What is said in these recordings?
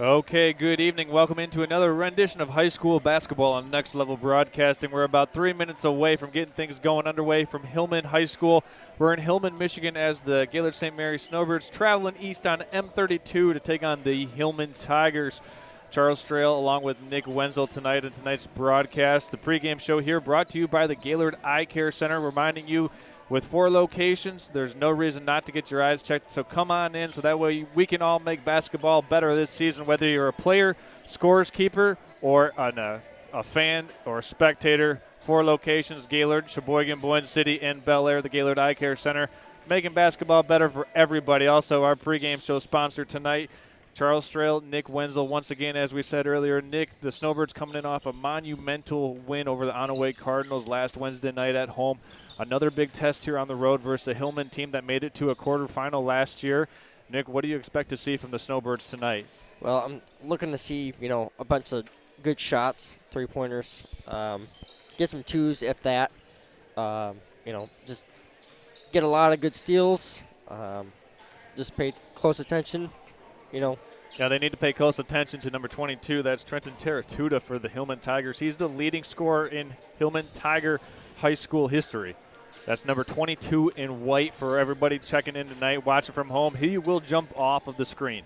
Okay, good evening. Welcome into another rendition of high school basketball on Next Level Broadcasting. We're about 3 minutes away from getting things going underway from Hillman High School. We're in Hillman, Michigan as the Gaylord St. Mary Snowbirds traveling east on M32 to take on the Hillman Tigers. Charles Strail along with Nick Wenzel tonight in tonight's broadcast. The pregame show here brought to you by the Gaylord Eye Care Center, reminding you with 4 locations, there's no reason not to get your eyes checked. So come on in so that way we can all make basketball better this season, whether you're a player, scores keeper, or a fan or a spectator. 4 locations, Gaylord, Sheboygan, Boyne City, and Bel Air, the Gaylord Eye Care Center, making basketball better for everybody. Also, our pregame show sponsor tonight, Charles Strail, Nick Wenzel. Once again, as we said earlier, Nick, the Snowbirds coming in off a monumental win over the Onaway Cardinals last Wednesday night at home. Another big test here on the road versus a Hillman team that made it to a quarterfinal last year. Nick, what do you expect to see from the Snowbirds tonight? Well, I'm looking to see, a bunch of good shots, three-pointers, get some twos if that, just get a lot of good steals, just pay close attention, Yeah, they need to pay close attention to number 22. That's Trenton Teratuta for the Hillman Tigers. He's the leading scorer in Hillman Tiger high school history. That's number 22 in white for everybody checking in tonight, watching from home. He will jump off of the screen.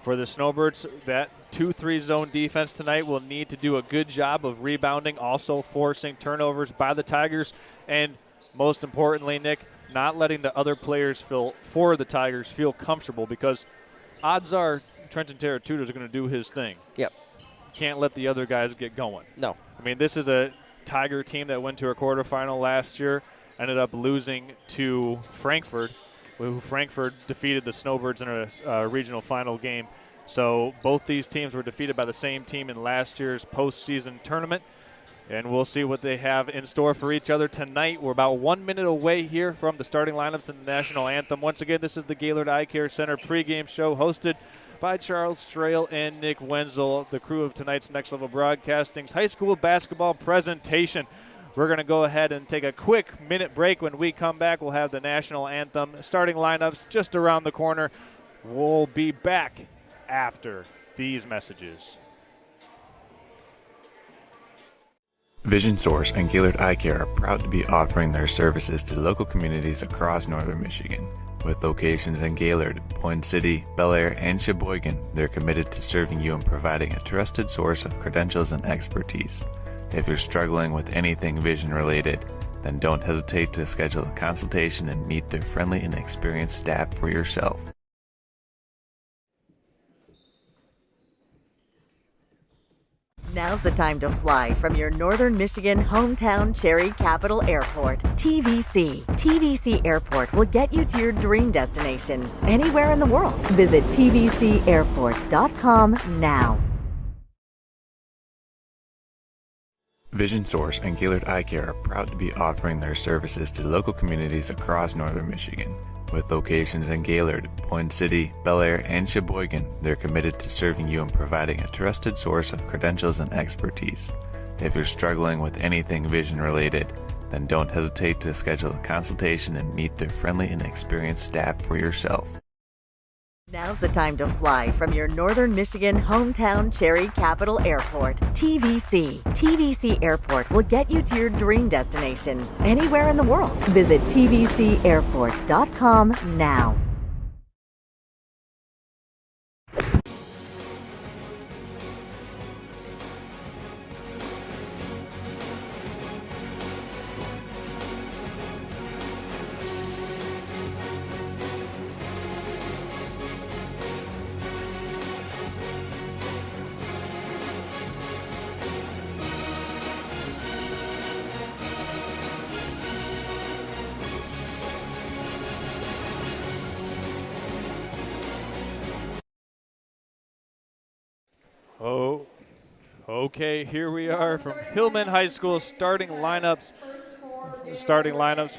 For the Snowbirds, that 2-3 zone defense tonight will need to do a good job of rebounding, also forcing turnovers by the Tigers, and most importantly, Nick, not letting the other players for the Tigers feel comfortable, because odds are Trenton Teratuta is going to do his thing. Yep. Can't let the other guys get going. No. I mean, this is a Tiger team that went to a quarterfinal last year, ended up losing to Frankfurt, who Frankfurt defeated the Snowbirds in a regional final game. So both these teams were defeated by the same team in last year's postseason tournament, and we'll see what they have in store for each other tonight. We're about 1 minute away here from the starting lineups and the national anthem. Once again, this is the Gaylord Eye Care Center pregame show hosted by Charles Strail and Nick Wenzel, the crew of tonight's Next Level Broadcasting's high school basketball presentation. We're going to go ahead and take a quick minute break. When we come back, we'll have the national anthem, starting lineups just around the corner. We'll be back after these messages. Vision Source and Gaylord Eye Care are proud to be offering their services to local communities across northern Michigan. With locations in Gaylord, Boyne City, Bel Air, and Sheboygan, they're committed to serving you and providing a trusted source of credentials and expertise. If you're struggling with anything vision-related, then don't hesitate to schedule a consultation and meet their friendly and experienced staff for yourself. Now's the time to fly from your northern Michigan hometown Cherry Capital Airport, TVC. TVC Airport will get you to your dream destination anywhere in the world. Visit tvcairport.com now. Vision Source and Gaylord Eye Care are proud to be offering their services to local communities across northern Michigan. With locations in Gaylord, Boyne City, Bel Air, and Sheboygan, they're committed to serving you and providing a trusted source of credentials and expertise. If you're struggling with anything vision-related, then don't hesitate to schedule a consultation and meet their friendly and experienced staff for yourself. Now's the time to fly from your northern Michigan hometown Cherry Capital Airport, TVC. TVC Airport will get you to your dream destination anywhere in the world. Visit tvcairport.com now. Oh, okay, here we are from Hillman High School starting lineups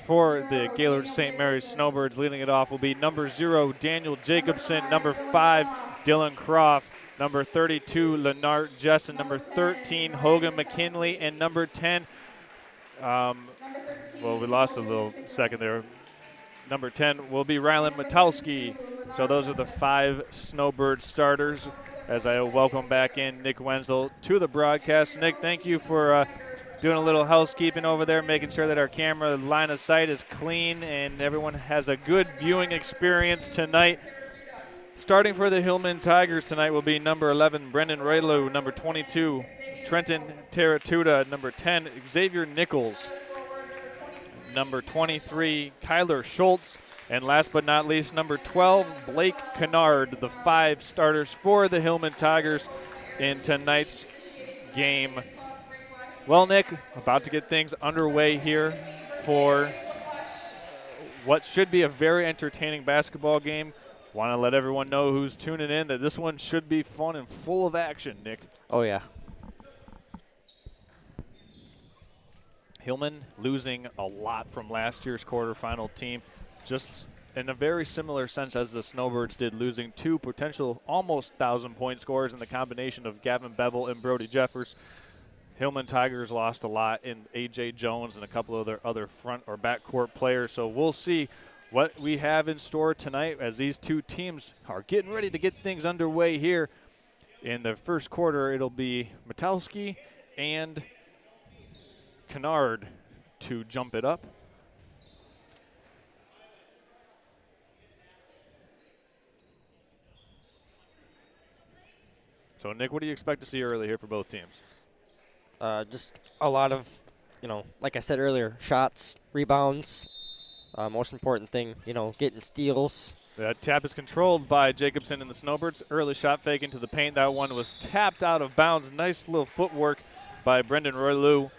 for the Gaylord St. Mary's Snowbirds. Leading it off will be number 0, Daniel Jacobson, number 5, Dylan Croft, number 32, Lenart Jessen, number 13, Hogan McKinley, and number 10, well, we lost a little second there. Number 10 will be Rylan Matowski. So those are the 5 Snowbird starters. as I welcome back in Nick Wenzel to the broadcast. Nick, thank you for doing a little housekeeping over there, making sure that our camera line of sight is clean and everyone has a good viewing experience tonight. Starting for the Hillman Tigers tonight will be number 11, Brendan Roylew, number 22, Trenton Teratuta, number 10, Xavier Nichols, number 23, Kyler Schultz, and last but not least, number 12, Blake Kennard, the 5 starters for the Hillman Tigers in tonight's game. Well, Nick, about to get things underway here for what should be a very entertaining basketball game. Want to let everyone know who's tuning in that this one should be fun and full of action, Nick. Oh, yeah. Hillman losing a lot from last year's quarterfinal team, just in a very similar sense as the Snowbirds did, losing 2 potential almost 1,000-point scorers in the combination of Gavin Bevel and Brody Jeffers. Hillman Tigers lost a lot in A.J. Jones and a couple of their other front or backcourt players, so we'll see what we have in store tonight as these two teams are getting ready to get things underway here. In the first quarter, it'll be Metowski and Kennard to jump it up. So, Nick, what do you expect to see early here for both teams? Just a lot of, like I said earlier, shots, rebounds. Most important thing, getting steals. That tap is controlled by Jacobson and the Snowbirds. Early shot fake into the paint. That one was tapped out of bounds. Nice little footwork by Brendan Roylew.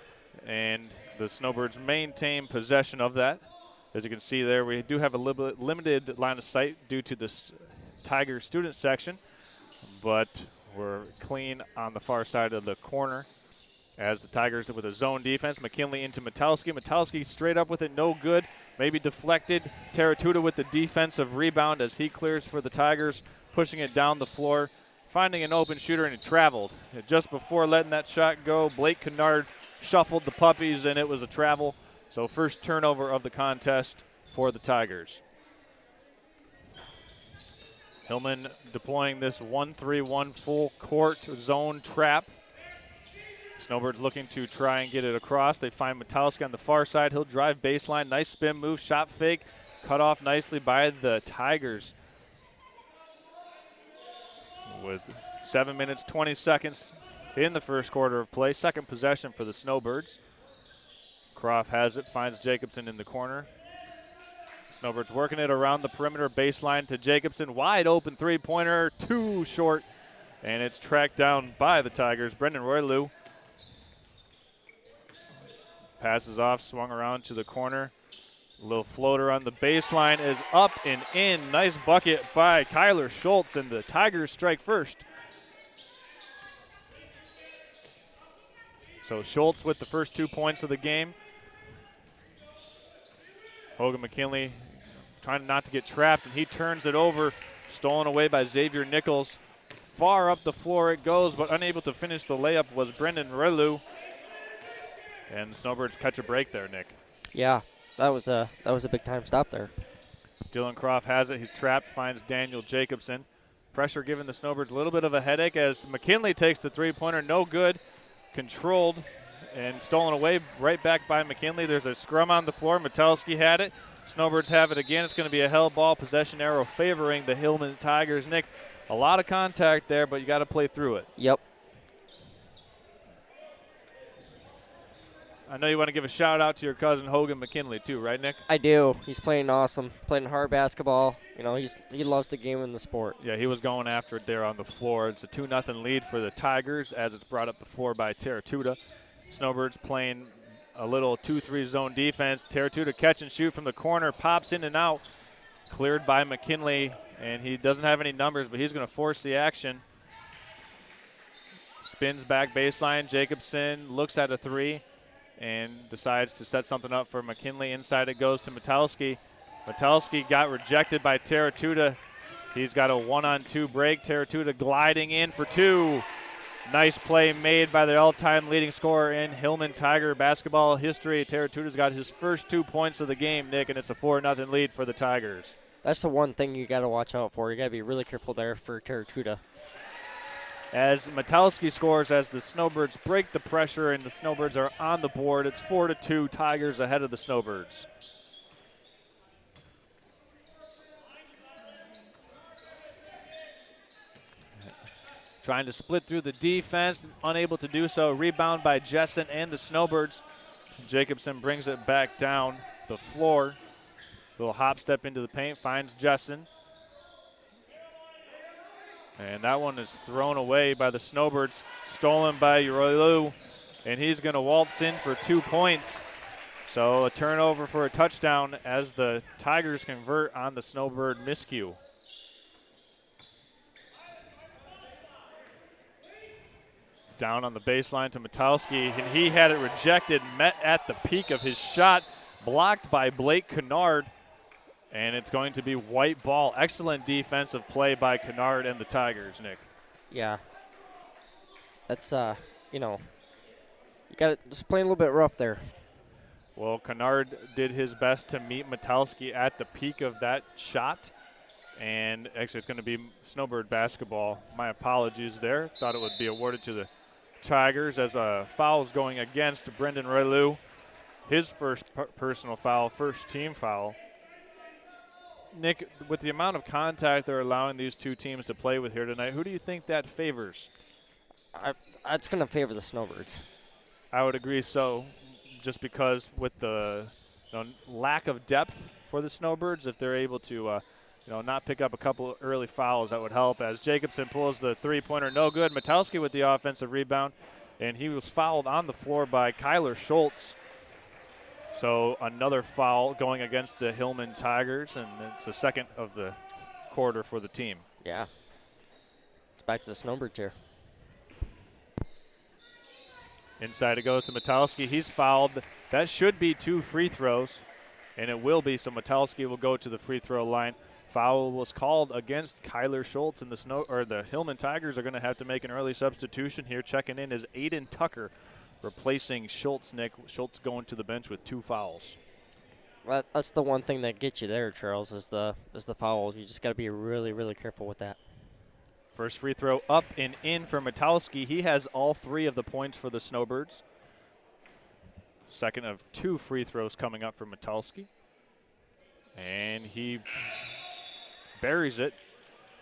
And the Snowbirds maintain possession of that. As you can see there, we do have a limited line of sight due to this Tiger student section. But we're clean on the far side of the corner. As the Tigers with a zone defense, McKinley into Metowski. Metowski straight up with it, no good. Maybe deflected. Teratuta with the defensive rebound as he clears for the Tigers, pushing it down the floor, finding an open shooter, and it traveled. Just before letting that shot go, Blake Kennard shuffled the puppies, and it was a travel. So first turnover of the contest for the Tigers. Hillman deploying this 1-3-1 full court zone trap. Snowbirds looking to try and get it across. They find Metowski on the far side. He'll drive baseline. Nice spin move, shot fake. Cut off nicely by the Tigers. With 7 minutes, 20 seconds in the first quarter of play. Second possession for the Snowbirds. Croft has it, finds Jacobson in the corner. Snowbirds working it around the perimeter, baseline to Jacobson. Wide open three-pointer, too short. And it's tracked down by the Tigers. Brendan Roylew passes off, swung around to the corner. A little floater on the baseline is up and in. Nice bucket by Kyler Schultz, and the Tigers strike first. So Schultz with the first 2 points of the game. Hogan McKinley trying not to get trapped, and he turns it over. Stolen away by Xavier Nichols. Far up the floor it goes, but unable to finish the layup was Brendan Roylew. And the Snowbirds catch a break there, Nick. Yeah, that was a big time stop there. Dylan Croft has it. He's trapped, finds Daniel Jacobson. Pressure giving the Snowbirds a little bit of a headache as McKinley takes the three-pointer. No good. Controlled and stolen away right back by McKinley. There's a scrum on the floor. Metowski had it. Snowbirds have it again. It's going to be a held ball, possession arrow favoring the Hillman Tigers. Nick, a lot of contact there, but you got to play through it. Yep. I know you want to give a shout-out to your cousin Hogan McKinley too, right, Nick? I do. He's playing awesome, playing hard basketball. He loves the game and the sport. Yeah, he was going after it there on the floor. It's a 2-0 lead for the Tigers as it's brought up the floor by Teratuta. Snowbirds playing a little 2-3 zone defense. Teratuta catch and shoot from the corner, pops in and out. Cleared by McKinley, and he doesn't have any numbers, but he's going to force the action. Spins back baseline. Jacobson looks at a three and decides to set something up for McKinley. Inside it goes to Metowski. Metowski got rejected by Teratuta. He's got a 1-on-2 break. Teratuta gliding in for two. Nice play made by the all-time leading scorer in Hillman Tiger basketball history. Teratuta's got his first 2 points of the game, Nick, and it's a 4-0 lead for the Tigers. That's the one thing you got to watch out for. You got to be really careful there for Teratuta. as Metalski scores as the Snowbirds break the pressure and the Snowbirds are on the board. It's 4-2, Tigers ahead of the Snowbirds. Trying to split through the defense, unable to do so. Rebound by Jessen and the Snowbirds. Jacobson brings it back down the floor. Little hop step into the paint, finds Jessen. And that one is thrown away by the Snowbirds, stolen by Urilu. And he's going to waltz in for 2 points. So a turnover for a touchdown as the Tigers convert on the Snowbird miscue. Down on the baseline to Metalski, and he had it rejected, met at the peak of his shot, blocked by Blake Kennard, and it's going to be white ball. Excellent defensive play by Kennard and the Tigers, Nick. Yeah. That's, you know, you got it just playing a little bit rough there. Well, Kennard did his best to meet Metalski at the peak of that shot. And actually, it's going to be Snowbird basketball. My apologies there. Thought it would be awarded to the Tigers as a foul is going against Brendan Relu. His first personal foul, first team foul. Nick, with the amount of contact they're allowing these two teams to play with here tonight, who do you think that favors? It's going to favor the Snowbirds. I would agree so, just because with the lack of depth for the Snowbirds, if they're able to not pick up a couple early fouls, that would help. As Jacobson pulls the three-pointer, no good. Metalski with the offensive rebound, and he was fouled on the floor by Kyler Schultz. So another foul going against the Hillman Tigers, and it's the second of the quarter for the team. Yeah. It's back to the Snowbirds here. Inside it goes to Metalski. He's fouled. That should be 2 free throws, and it will be, so Metalski will go to the free throw line. Foul was called against Kyler Schultz, and the Hillman Tigers are going to have to make an early substitution here. Checking in is Aiden Tucker, replacing Schultz. Nick Schultz going to the bench with 2 fouls. That's the one thing that gets you there, Charles, is the fouls. You just got to be really, really careful with that. First free throw up and in for Metalski. He has all 3 of the points for the Snowbirds. Second of 2 free throws coming up for Metalski. And he buries it.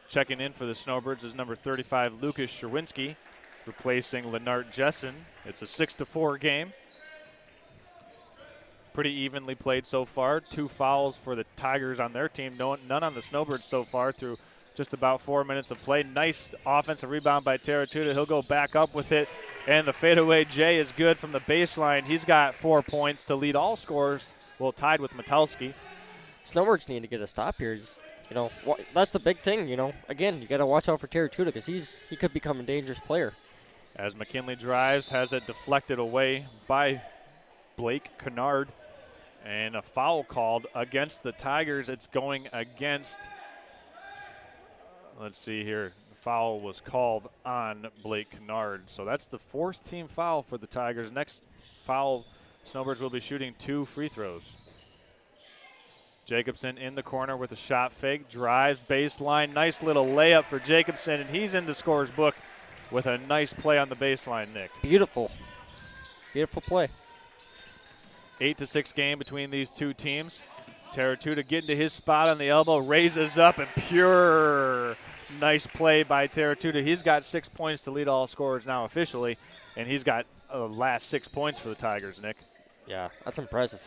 Checking in for the Snowbirds is number 35, Lucas Sherwinski, replacing Lennart Jessen. It's a 6-4 game. Pretty evenly played so far. 2 fouls for the Tigers on their team. None on the Snowbirds so far through just about 4 minutes of play. Nice offensive rebound by Teratuta. He'll go back up with it. And the fadeaway J is good from the baseline. He's got 4 points to lead all scorers. Well, tied with Metalski. Snowbirds need to get a stop here. Just, that's the big thing, Again, you got to watch out for Teratuta because he could become a dangerous player. As McKinley drives, has it deflected away by Blake Kennard. And a foul called against the Tigers. It's going against, let's see here. The foul was called on Blake Kennard. So that's the 4th team foul for the Tigers. Next foul, Snowbirds will be shooting 2 free throws. Jacobson in the corner with a shot fake, drives baseline. Nice little layup for Jacobson, and he's in the scorer's book with a nice play on the baseline, Nick. Beautiful. Beautiful play. 8-6 game between these two teams. Teratuta getting to his spot on the elbow, raises up, and pure. Nice play by Teratuta. He's got 6 points to lead all scorers now officially, and he's got last 6 points for the Tigers, Nick. Yeah, that's impressive.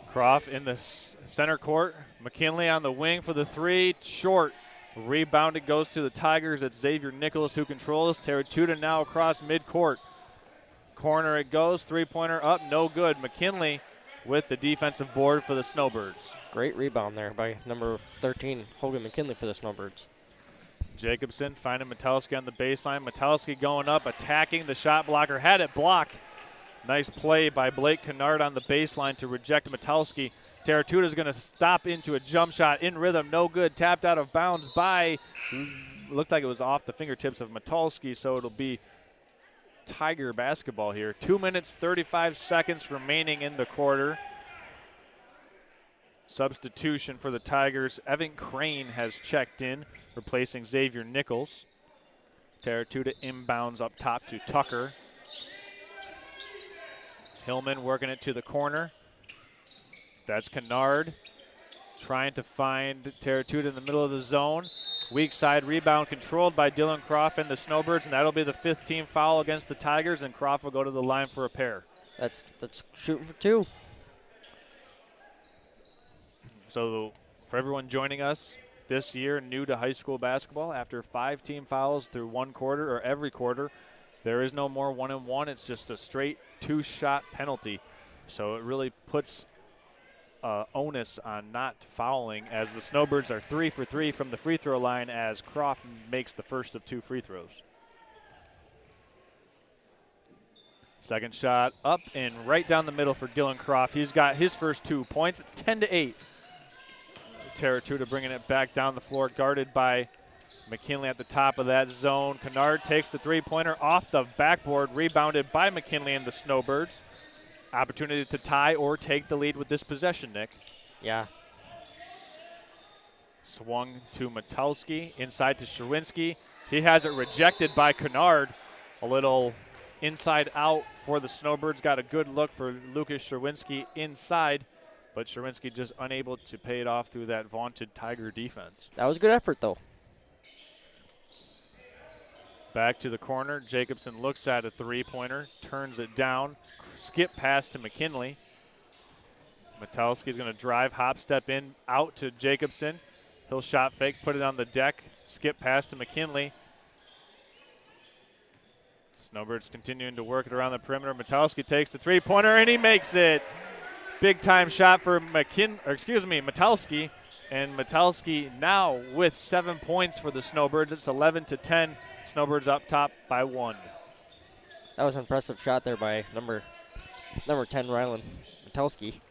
Croft in the center court. McKinley on the wing for the 3. Short. Rebounded goes to the Tigers. It's Xavier Nicholas who controls. Teratuta now across midcourt. Corner it goes. 3-pointer up. No good. McKinley with the defensive board for the Snowbirds. Great rebound there by number 13, Hogan McKinley for the Snowbirds. Jacobson finding Metalski on the baseline. Metalski going up, attacking the shot blocker. Had it blocked. Nice play by Blake Kennard on the baseline to reject Metalski. Teratuta is going to stop into a jump shot in rhythm. No good. Tapped out of bounds by, looked like it was off the fingertips of Metalski, so it'll be Tiger basketball here. 2 minutes, 35 seconds remaining in the quarter. Substitution for the Tigers. Evan Crane has checked in, replacing Xavier Nichols. Terratuda inbounds up top to Tucker. Hillman working it to the corner. That's Kennard trying to find Terratuda in the middle of the zone. Weak side rebound controlled by Dylan Croft and the Snowbirds, and that'll be the 5th team foul against the Tigers, and Croft will go to the line for a pair. That's shooting for 2. So for everyone joining us this year, new to high school basketball, after 5 team fouls through one quarter or every quarter, there is no more 1-and-1. It's just a straight 2-shot penalty. So it really puts onus on not fouling, as the Snowbirds are 3 for 3 from the free throw line as Croft makes the first of 2 free throws. Second shot up and right down the middle for Dylan Croft. He's got his first 2 points. It's 10-8. Terratuda bringing it back down the floor, guarded by McKinley at the top of that zone. Kennard takes the 3-pointer off the backboard, rebounded by McKinley and the Snowbirds. Opportunity to tie or take the lead with this possession, Nick. Yeah. Swung to Metalski, inside to Sherwinski. He has it rejected by Kennard. A little inside out for the Snowbirds. Got a good look for Lucas Sherwinski inside, but Sherwinski just unable to pay it off through that vaunted Tiger defense. That was a good effort, though. Back to the corner. Jacobson looks at a 3-pointer, turns it down. Skip pass to McKinley. Metalski's going to drive, hop, step in, out to Jacobson. He'll shot fake, put it on the deck. Skip pass to McKinley. Snowbirds continuing to work it around the perimeter. Metalski takes the 3-pointer, and he makes it. Big time shot for Metalski. And Metalski now with 7 points for the Snowbirds. It's 11-10. Snowbirds up top by 1. That was an impressive shot there by number 10, Rylan Metalski.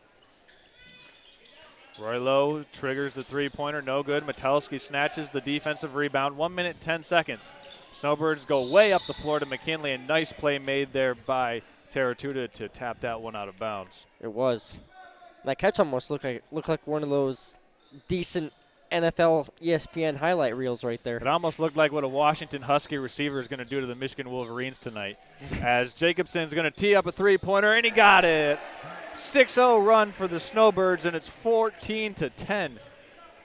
Roy Lowe triggers the 3-pointer, no good. Metalski snatches the defensive rebound. 1 minute, 10 seconds. Snowbirds go way up the floor to McKinley. A nice play made there by Terratuda to tap that one out of bounds. It was. That catch almost looked like one of those decent NFL ESPN highlight reels right there. It almost looked like what a Washington Husky receiver is going to do to the Michigan Wolverines tonight. As Jacobson's going to tee up a 3-pointer, and he got it. 6-0 run for the Snowbirds, and it's 14-10.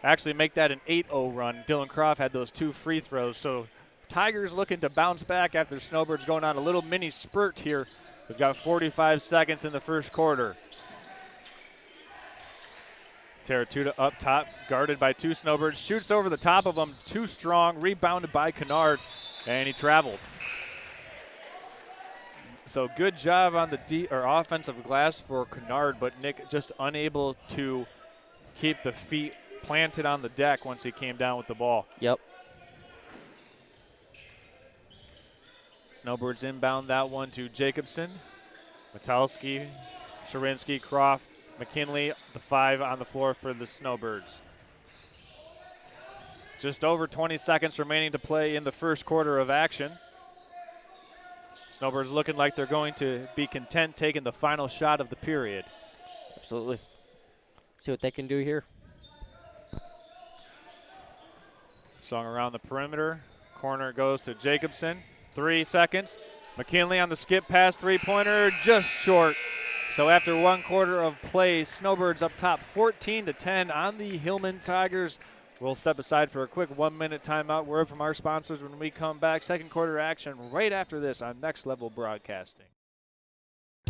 Actually make that an 8-0 run. Dylan Croft had those 2 free throws, so Tigers looking to bounce back after the Snowbirds going on a little mini spurt here. We've got 45 seconds in the first quarter. Terratuda up top, guarded by 2 Snowbirds, shoots over the top of them, too strong, rebounded by Kennard, and he traveled. So good job on the offensive glass for Kennard, but Nick just unable to keep the feet planted on the deck once he came down with the ball. Yep. Snowbirds inbound that one to Jacobson. Metalski, Sherwinski, Croft, McKinley, the 5 on the floor for the Snowbirds. Just over 20 seconds remaining to play in the first quarter of action. Snowbirds looking like they're going to be content taking the final shot of the period. Absolutely. See what they can do here. Swung around the perimeter. Corner goes to Jacobson. 3 seconds. McKinley on the skip pass, 3-pointer, just short. So after 1 quarter of play, Snowbirds up top 14-10 on the Hillman Tigers. We'll step aside for a quick 1-minute timeout. Word from our sponsors when we come back. Second quarter action right after this on Next Level Broadcasting.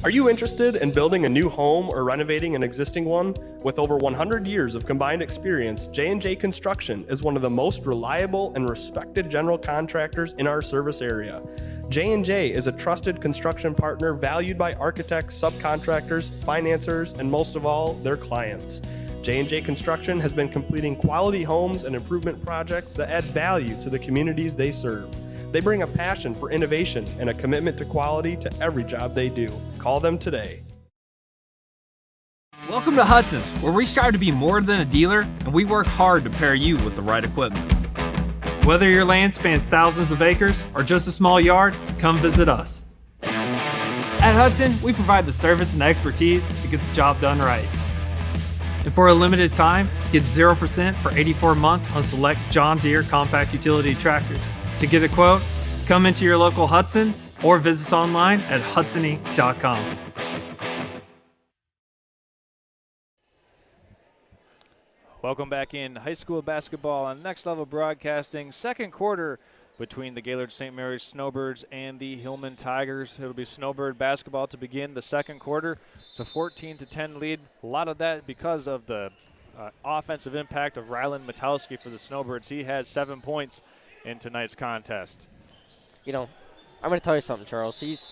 Are you interested in building a new home or renovating an existing one? With over 100 years of combined experience, J&J Construction is one of the most reliable and respected general contractors in our service area. J&J is a trusted construction partner valued by architects, subcontractors, financiers, and most of all, their clients. J&J Construction has been completing quality homes and improvement projects that add value to the communities they serve. They bring a passion for innovation and a commitment to quality to every job they do. Call them today. Welcome to Hudson's, where we strive to be more than a dealer, and we work hard to pair you with the right equipment. Whether your land spans thousands of acres or just a small yard, come visit us. At Hudson, we provide the service and expertise to get the job done right. And for a limited time, get 0% for 84 months on select John Deere compact utility tractors. To get a quote, Come into your local Hudson or visit us online at hudsony.com. Welcome back in high school basketball on Next Level Broadcasting. Second quarter between the Gaylord St. Mary's Snowbirds and the Hillman Tigers. It'll be Snowbird basketball to begin the second quarter. It's a 14-10 lead. A lot of that because of the offensive impact of Rylan Metowski for the Snowbirds. He has 7 points in tonight's contest. You know, I'm going to tell you something, Charles. He's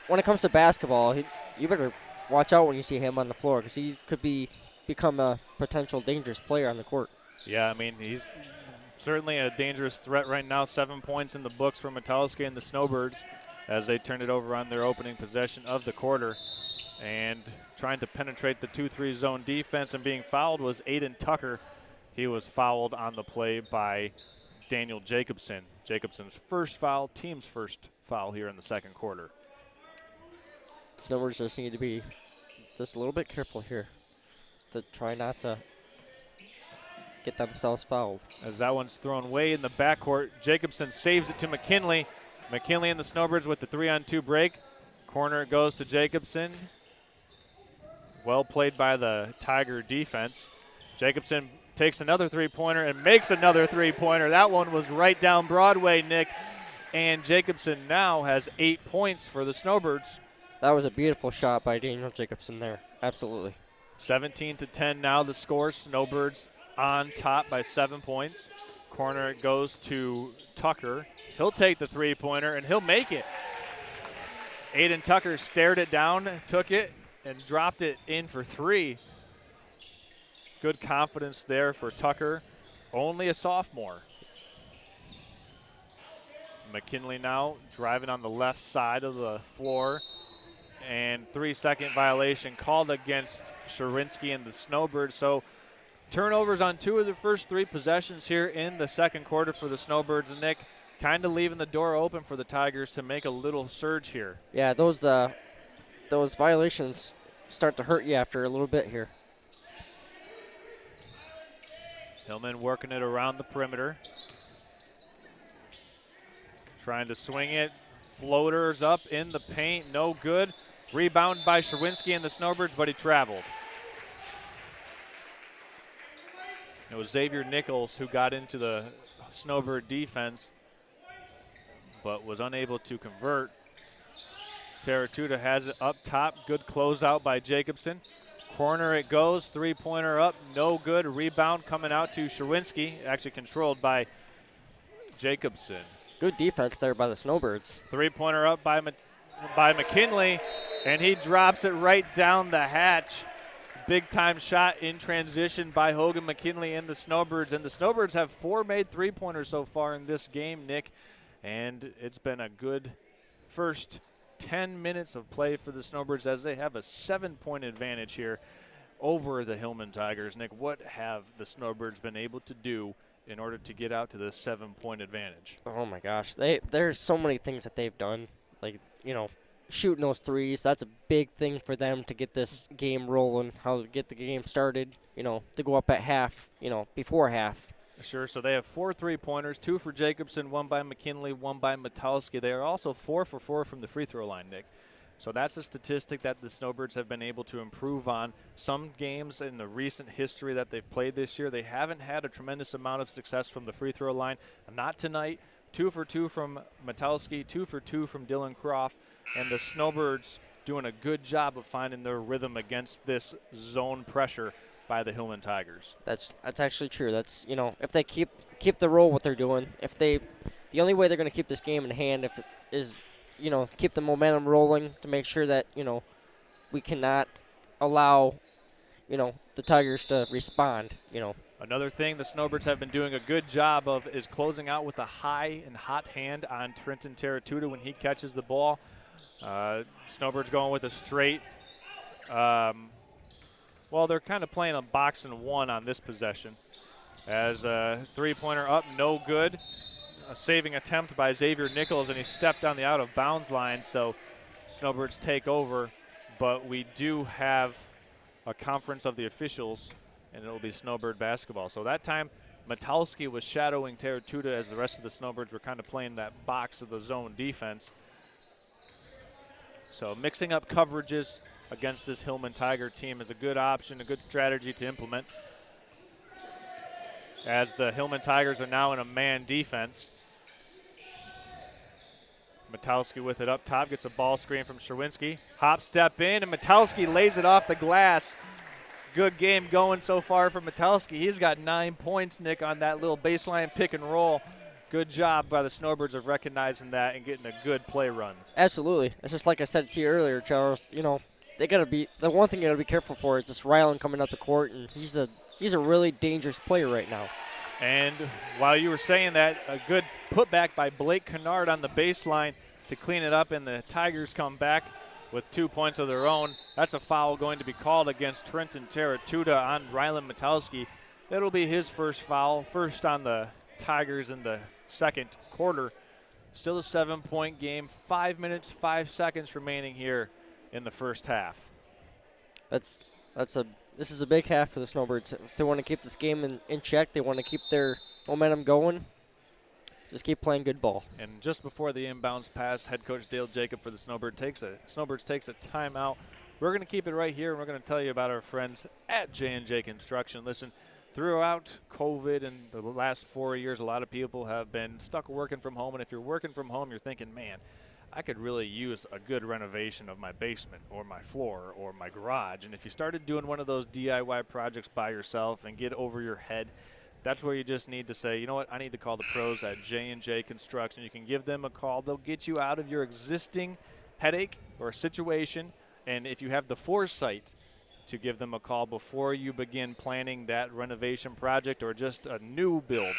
when it comes to basketball, you better watch out when you see him on the floor because he could become a potential dangerous player on the court. Yeah, I mean, he's certainly a dangerous threat right now. 7 points in the books for Metowski and the Snowbirds as they turn it over on their opening possession of the quarter. And trying to penetrate the 2-3 zone defense and being fouled was Aiden Tucker. He was fouled on the play by Daniel Jacobson. Jacobson's first foul, team's first foul here in the second quarter. Snowbirds just need to be just a little bit careful here to try not to get themselves fouled. As that one's thrown way in the backcourt, Jacobson saves it to McKinley. McKinley and the Snowbirds with the 3-on-2 break. Corner goes to Jacobson. Well played by the Tiger defense. Jacobson takes another three-pointer and makes another three-pointer. That one was right down Broadway, Nick. And Jacobson now has 8 points for the Snowbirds. That was a beautiful shot by Daniel Jacobson there. Absolutely. 17-10 now the score. Snowbirds on top by 7 points. Corner goes to Tucker. He'll take the three-pointer, and he'll make it. Aiden Tucker stared it down, took it, and dropped it in for three. Good confidence there for Tucker. Only a sophomore. McKinley now driving on the left side of the floor. And 3-second violation called against Sherinsky and the Snowbirds. So turnovers on 2 of the first 3 possessions here in the second quarter for the Snowbirds. And Nick, kind of leaving the door open for the Tigers to make a little surge here. Yeah, those violations start to hurt you after a little bit here. Hillman working it around the perimeter. Trying to swing it. Floaters up in the paint, no good. Rebound by Sherwinski and the Snowbirds, but he traveled. It was Xavier Nichols who got into the Snowbird defense, but was unable to convert. Terratuta has it up top. Good closeout by Jacobson. Corner it goes. Three-pointer up. No good. Rebound coming out to Sherwinski. Actually controlled by Jacobson. Good defense there by the Snowbirds. Three-pointer up by McKinley, and he drops it right down the hatch. Big-time shot in transition by Hogan McKinley and the Snowbirds. And the Snowbirds have 4 made three-pointers so far in this game, Nick. And it's been a good first 10 minutes of play for the Snowbirds as they have a 7-point advantage here over the Hillman Tigers. Nick, what have the Snowbirds been able to do in order to get out to this 7-point advantage? Oh, my gosh. There's so many things that they've done. Like, you know, shooting those threes, that's a big thing for them to get this game rolling, how to get the game started, you know, to go up at half, you know, before half. Sure, so they have 4 three-pointers, 2 for Jacobson, 1 by McKinley, 1 by Metowski. They are also 4 for 4 from the free throw line, Nick. So that's a statistic that the Snowbirds have been able to improve on. Some games in the recent history that they've played this year, they haven't had a tremendous amount of success from the free throw line. Not tonight. 2 for 2 from Metowski, 2 for 2 from Dylan Croft, and the Snowbirds doing a good job of finding their rhythm against this zone pressure by the Hillman Tigers. That's actually true. That's, you know, if they keep the roll what they're doing, the only way they're going to keep this game in hand is, you know, keep the momentum rolling to make sure that, you know, we cannot allow, you know, the Tigers to respond, you know. Another thing the Snowbirds have been doing a good job of is closing out with a high and hot hand on Trenton Terratuta when he catches the ball. Snowbirds going with a straight. Well, they're kind of playing a box and one on this possession. As a three-pointer up, no good. A saving attempt by Xavier Nichols, and he stepped on the out-of-bounds line, so Snowbirds take over. But we do have a conference of the officials, and it will be Snowbird basketball. So that time, Metalski was shadowing Teratuta as the rest of the Snowbirds were kind of playing that box of the zone defense. So mixing up coverages against this Hillman Tiger team is a good option, a good strategy to implement, as the Hillman Tigers are now in a man defense. Metalski with it up top, gets a ball screen from Sherwinski. Hop step in, and Metalski lays it off the glass. Good game going so far for Metalski. He's got 9 points, Nick, on that little baseline pick and roll. Good job by the Snowbirds of recognizing that and getting a good play run. Absolutely. It's just like I said to you earlier, Charles. You know, they got to be the one thing you got to be careful for is just Rylan coming up the court, and he's a really dangerous player right now. And while you were saying that, a good putback by Blake Kennard on the baseline to clean it up, and the Tigers come back with 2 points of their own. That's a foul going to be called against Trenton Teratuta on Rylan Metalski. That'll be his first foul, first on the Tigers in the second quarter. Still a 7-point game, 5 minutes, 5 seconds remaining here in the first half. This is a big half for the Snowbirds. If they want to keep this game in check, they want to keep their momentum going, just keep playing good ball. And just before the inbounds pass, head coach Dale Jacob for the Snowbirds takes a timeout. We're going to keep it right here, and we're going to tell you about our friends at J&J Construction. Listen, throughout COVID and the last 4 years, a lot of people have been stuck working from home. And if you're working from home, you're thinking, man, I could really use a good renovation of my basement or my floor or my garage. And if you started doing one of those DIY projects by yourself and get over your head, that's where you just need to say, you know what, I need to call the pros at J&J Construction. You can give them a call. They'll get you out of your existing headache or situation. And if you have the foresight to give them a call before you begin planning that renovation project or just a new build,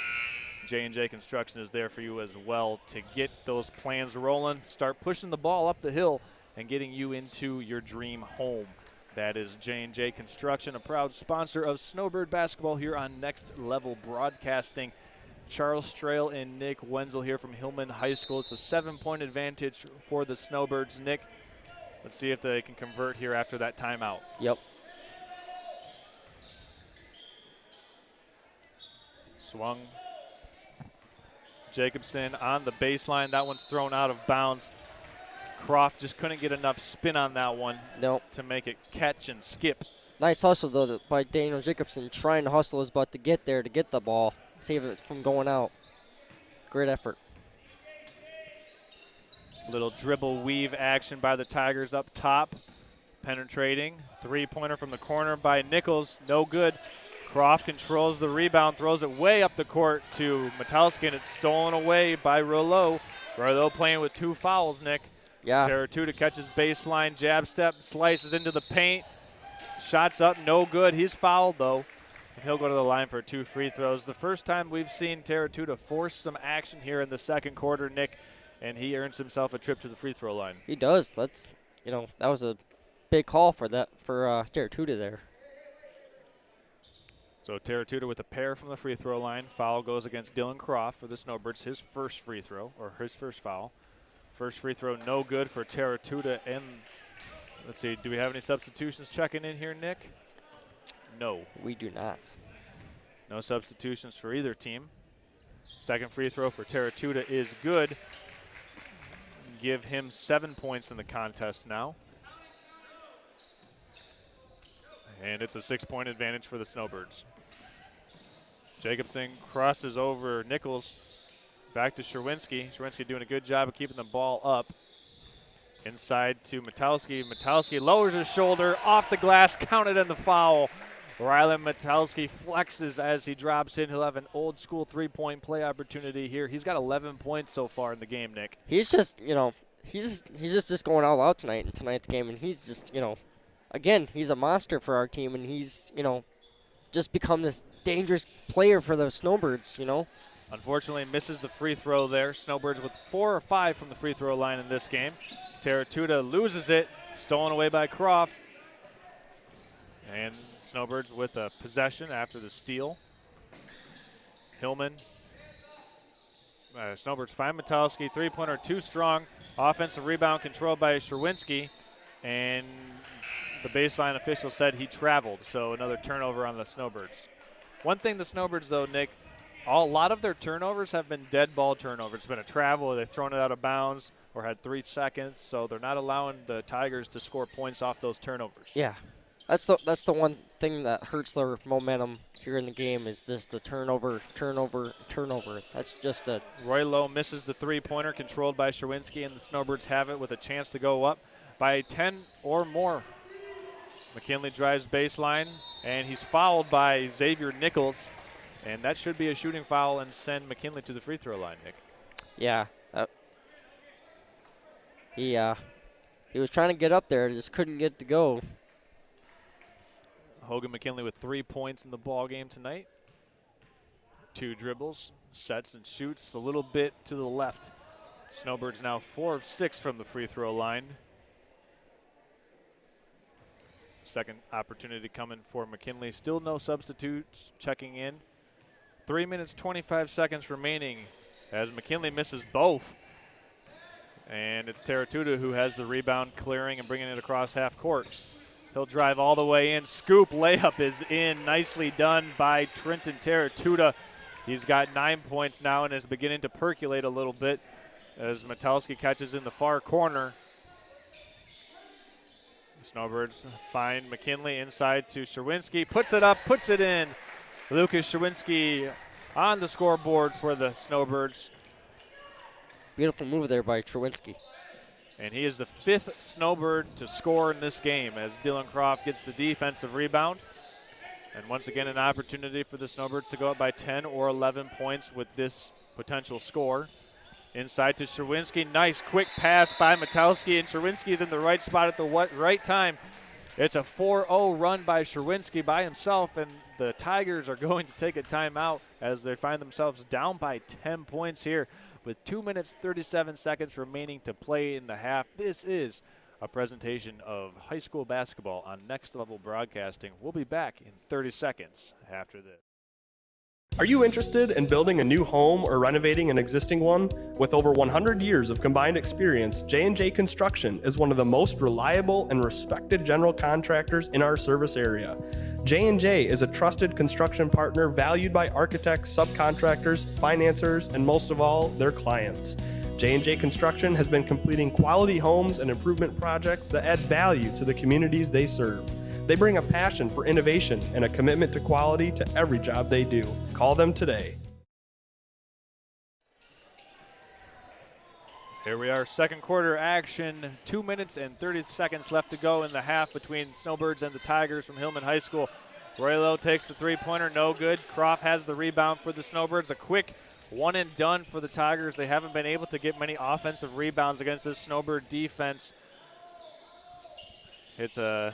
J&J Construction is there for you as well to get those plans rolling, start pushing the ball up the hill and getting you into your dream home. That is J&J Construction, a proud sponsor of Snowbird basketball here on Next Level Broadcasting. Charles Strail and Nick Wenzel here from Hillman High School. It's a 7-point advantage for the Snowbirds. Nick, let's see if they can convert here after that timeout. Yep. Swung. Jacobson on the baseline. That one's thrown out of bounds. Croft just couldn't get enough spin on that one to make it catch and skip. Nice hustle, though, by Daniel Jacobson, trying to hustle his butt to get there, to get the ball, save it from going out. Great effort. Little dribble weave action by the Tigers up top. Penetrating. Three-pointer from the corner by Nichols. No good. Croft controls the rebound, throws it way up the court to Metalski, and it's stolen away by Rouleau. Rouleau playing with 2 fouls, Nick. Yeah. Teratuta catches baseline, jab step, slices into the paint. Shots up, no good. He's fouled, though. And he'll go to the line for 2 free throws. The first time we've seen Teratuta force some action here in the second quarter, Nick, and he earns himself a trip to the free throw line. He does. That was a big call for Teratuta there. So Teratuta with a pair from the free throw line. Foul goes against Dylan Croft for the Snowbirds, his first free throw, or his first foul. First free throw no good for Teratuta. And let's see, do we have any substitutions checking in here, Nick? No. We do not. No substitutions for either team. Second free throw for Teratuta is good. Give him 7 points in the contest now. And it's a 6-point advantage for the Snowbirds. Jacobson crosses over Nichols. Back to Sherwinski. Sherwinski doing a good job of keeping the ball up. Inside to Metalski. Metalski lowers his shoulder off the glass, counted in the foul. Rylan Metalski flexes as he drops in. He'll have an old school 3-point play opportunity here. He's got 11 points so far in the game, Nick. He's just, he's just going all out tonight in tonight's game, and he's just, again, he's a monster for our team, and he's, just become this dangerous player for the Snowbirds, Unfortunately, misses the free throw there. Snowbirds with 4 or 5 from the free throw line in this game. Teratuta loses it, stolen away by Croft. And Snowbirds with a possession after the steal. Hillman. Snowbirds find Metalski, 3-pointer too strong. Offensive rebound controlled by Sherwinski. And the baseline official said he traveled, so another turnover on the Snowbirds. One thing the Snowbirds, though, Nick, A lot of their turnovers have been dead ball turnovers. It's been a travel, or they've thrown it out of bounds or had 3 seconds, so they're not allowing the Tigers to score points off those turnovers. Yeah, that's the one thing that hurts their momentum here in the game is just the turnover. That's just a Roy Lowe misses the three-pointer controlled by Sherwinski, and the Snowbirds have it with a chance to go up by 10 or more. McKinley drives baseline, and he's fouled by Xavier Nichols, and that should be a shooting foul and send McKinley to the free throw line, Nick. Yeah. He was trying to get up there, just couldn't get to go. Hogan McKinley with 3 points in the ball game tonight. 2 dribbles, sets and shoots a little bit to the left. Snowbirds now 4 of 6 from the free throw line. Second opportunity coming for McKinley. Still no substitutes checking in. 3 minutes, 25 seconds remaining as McKinley misses both. And it's Teratuta who has the rebound, clearing and bringing it across half court. He'll drive all the way in. Scoop layup is in. Nicely done by Trenton Teratuta. He's got 9 points now and is beginning to percolate a little bit as Metalski catches in the far corner. Snowbirds find McKinley inside to Sherwinski. Puts it up, puts it in. Lucas Sherwinski on the scoreboard for the Snowbirds. Beautiful move there by Sherwinski. And he is the 5th Snowbird to score in this game as Dylan Croft gets the defensive rebound. And once again, an opportunity for the Snowbirds to go up by 10 or 11 points with this potential score. Inside to Sherwinski. Nice quick pass by Metalski, and Sherwinski is in the right spot at the right time. It's a 4-0 run by Sherwinski by himself, and the Tigers are going to take a timeout as they find themselves down by 10 points here with 2 minutes, 37 seconds remaining to play in the half. This is a presentation of high school basketball on Next Level Broadcasting. We'll be back in 30 seconds after this. Are you interested in building a new home or renovating an existing one? With over 100 years of combined experience, J&J Construction is one of the most reliable and respected general contractors in our service area. J&J is a trusted construction partner valued by architects, subcontractors, financiers, and most of all, their clients. J&J Construction has been completing quality homes and improvement projects that add value to the communities they serve. They bring a passion for innovation and a commitment to quality to every job they do. Call them today. Here we are, second quarter action. 2 minutes and 30 seconds left to go in the half between Snowbirds and the Tigers from Hillman High School. Roy Lowe takes the three-pointer, no good. Croft has the rebound for the Snowbirds. A quick one and done for the Tigers. They haven't been able to get many offensive rebounds against this Snowbird defense. It's a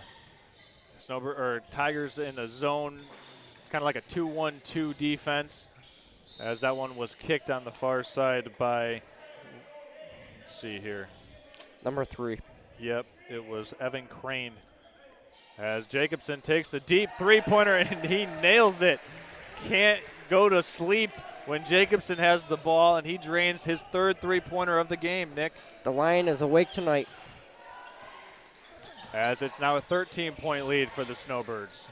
Tigers in a zone. It's kind of like a 2-1-2 defense, as that one was kicked on the far side by, let's see here, Number 3. Yep, it was Evan Crane. As Jacobson takes the deep three-pointer and he nails it. Can't go to sleep when Jacobson has the ball, and he drains his 3rd three-pointer of the game, Nick. The Lion is awake tonight. As it's now a 13-point lead for the Snowbirds.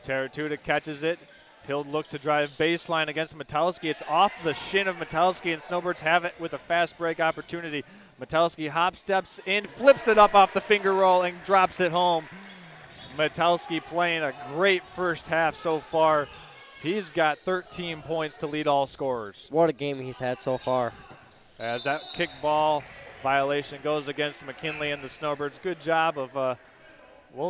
Teratuta catches it. He'll look to drive baseline against Metalski. It's off the shin of Metalski, and Snowbirds have it with a fast break opportunity. Metalski hop steps in, flips it up off the finger roll, and drops it home. Metalski playing a great first half so far. He's got 13 points to lead all scorers. What a game he's had so far. As that kickball violation goes against McKinley and the Snowbirds. Good job of,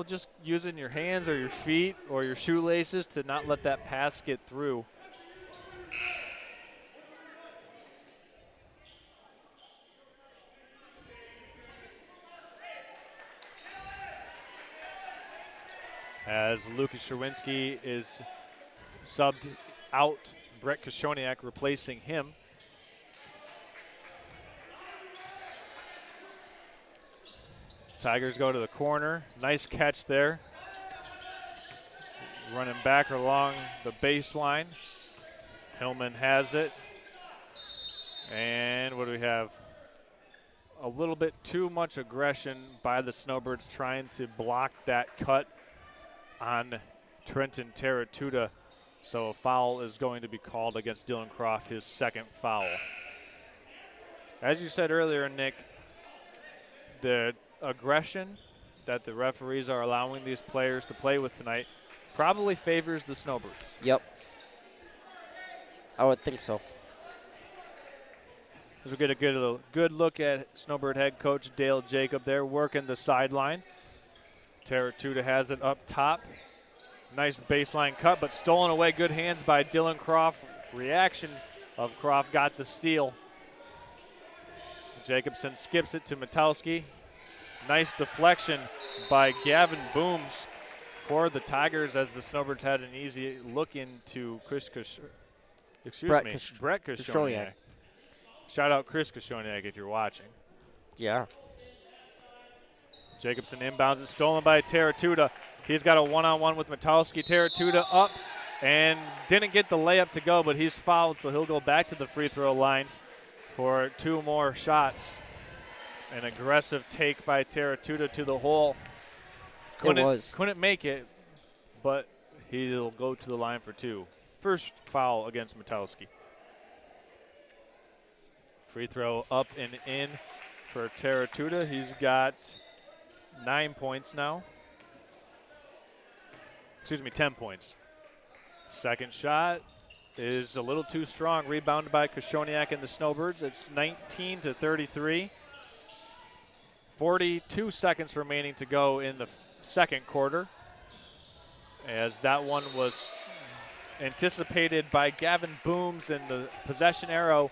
just using your hands or your feet or your shoelaces to not let that pass get through. As Lucas Sherwinski is subbed out, Brett Koshoniak replacing him. Tigers go to the corner. Nice catch there. Running back along the baseline. Hillman has it. And what do we have? A little bit too much aggression by the Snowbirds trying to block that cut on Trenton Teratuta. So a foul is going to be called against Dylan Croft, his second foul. As you said earlier, Nick, the aggression that the referees are allowing these players to play with tonight probably favors the Snowbirds. Yep. I would think so. As we get a good look at Snowbird head coach Dale Jacob there working the sideline. Taratuda has it up top. Nice baseline cut, but stolen away. Good hands by Dylan Croft. Reaction of Croft got the steal. Jacobson skips it to Metowski. Nice deflection by Gavin Booms for the Tigers as the Snowbirds had an easy look into Brett Kashoniak. Shout out Chris Kashoniak if you're watching. Yeah. Jacobson inbounds it, stolen by Taratuda. He's got a one-on-one with Metowski. Taratuda up and didn't get the layup to go, but he's fouled, so he'll go back to the free throw line for 2 more shots. An aggressive take by Taratuda to the hole. Couldn't make it, but he'll go to the line for 2. First foul against Metowski. Free throw up and in for Taratuda. He's got 9 points now. Excuse me, 10 points. Second shot is a little too strong. Rebounded by Kashoniak and the Snowbirds. It's 19-33. 42 seconds remaining to go in the second quarter, as that one was anticipated by Gavin Booms in the possession arrow.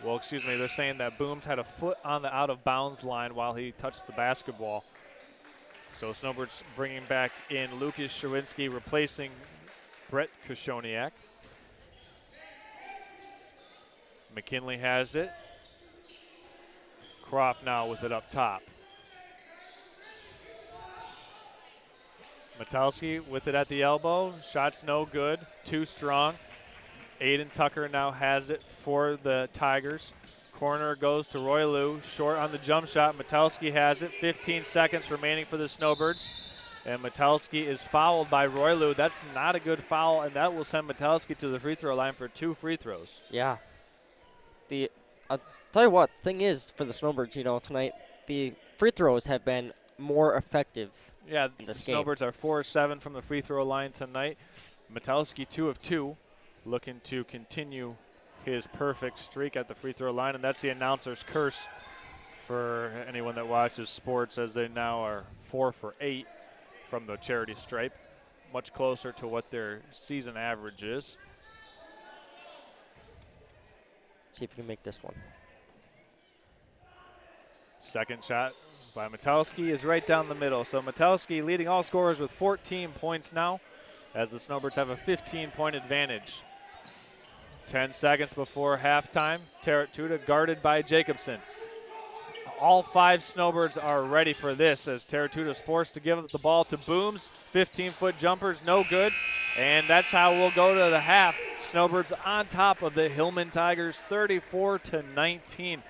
Well, excuse me, they're saying that Booms had a foot on the out-of-bounds line while he touched the basketball. So Snowbirds bringing back in Lucas Sherwinski, replacing Brett Kashoniak. McKinley has it. Croft now with it up top. Metowski with it at the elbow. Shot's no good. Too strong. Aiden Tucker now has it for the Tigers. Corner goes to Roy Liu. Short on the jump shot. Metowski has it. 15 seconds remaining for the Snowbirds. And Metowski is fouled by Roy Liu. That's not a good foul, and that will send Metowski to the free throw line for 2 free throws. Yeah. I'll tell you what, thing is for the Snowbirds, tonight, the free throws have been more effective. Yeah, the Snowbirds are 4-7 from the free throw line tonight. Metowski 2 of 2, looking to continue his perfect streak at the free throw line, and that's the announcer's curse for anyone that watches sports, as they now are 4 for 8 from the charity stripe, much closer to what their season average is. See if we can make this one. Second shot by Metowski is right down the middle. So Metowski leading all scorers with 14 points now, as the Snowbirds have a 15-point advantage. 10 seconds before halftime. Taratuda guarded by Jacobson. All 5 Snowbirds are ready for this, as Taratuda is forced to give the ball to Booms. 15-foot jumpers, no good. And that's how we'll go to the half. Snowbirds on top of the Hillman Tigers, 34-19.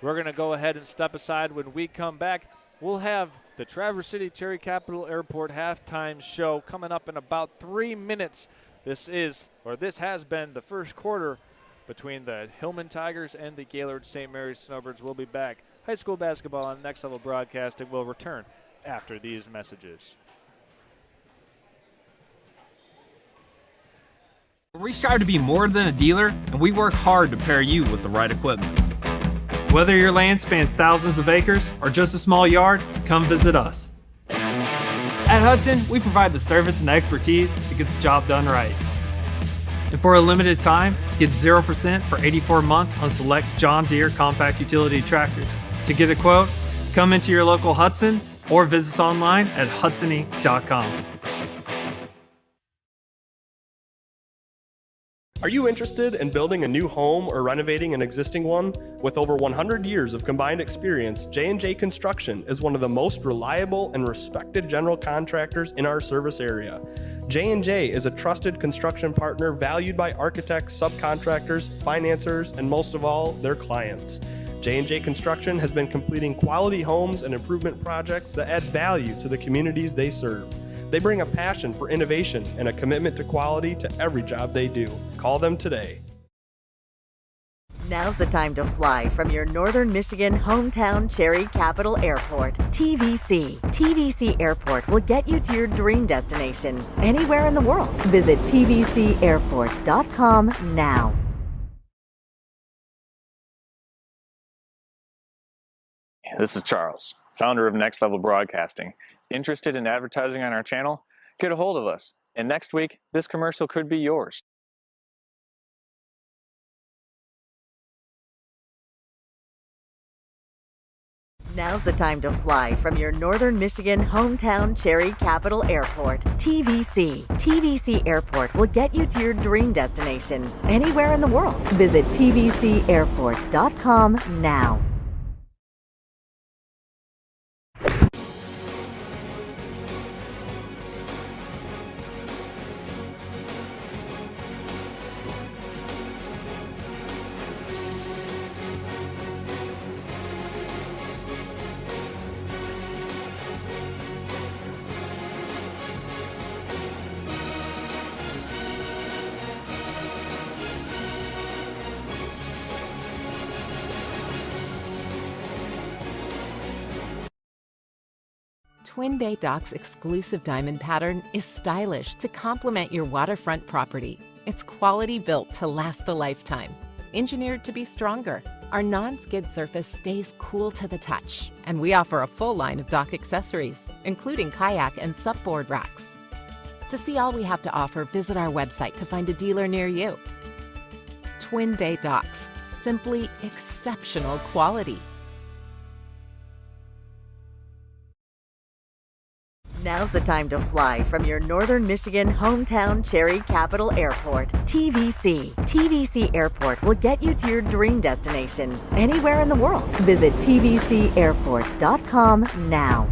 We're going to go ahead and step aside. When we come back, we'll have the Traverse City Cherry Capital Airport halftime show coming up in about 3 minutes. This has been the first quarter between the Hillman Tigers and the Gaylord St. Mary's Snowbirds. We'll be back. High school basketball on Next Level Broadcasting will return after these messages. We strive to be more than a dealer, and we work hard to pair you with the right equipment. Whether your land spans thousands of acres or just a small yard, come visit us. At Hudson, we provide the service and expertise to get the job done right. And for a limited time, get 0% for 84 months on select John Deere compact utility tractors. To get a quote, come into your local Hudson or visit us online at hudsony.com. Are you interested in building a new home or renovating an existing one? With over 100 years of combined experience, J&J Construction is one of the most reliable and respected general contractors in our service area. J&J is a trusted construction partner valued by architects, subcontractors, financiers, and most of all, their clients. J&J Construction has been completing quality homes and improvement projects that add value to the communities they serve. They bring a passion for innovation and a commitment to quality to every job they do. Call them today. Now's the time to fly from your Northern Michigan hometown Cherry Capital Airport. TVC. TVC Airport will get you to your dream destination anywhere in the world. Visit tvcairport.com now. This is Charles, founder of Next Level Broadcasting. Interested in advertising on our channel? Get a hold of us, and next week, this commercial could be yours. Now's the time to fly from your Northern Michigan hometown Cherry Capital Airport. TVC. TVC Airport will get you to your dream destination anywhere in the world. Visit tvcairport.com now. Twin Bay Dock's exclusive diamond pattern is stylish to complement your waterfront property. It's quality built to last a lifetime. Engineered to be stronger, our non-skid surface stays cool to the touch, and we offer a full line of dock accessories, including kayak and supboard racks. To see all we have to offer, visit our website to find a dealer near you. Twin Bay Docks, simply exceptional quality. Now's the time to fly from your Northern Michigan hometown Cherry Capital Airport. TVC. TVC Airport will get you to your dream destination anywhere in the world. Visit tvcairport.com now.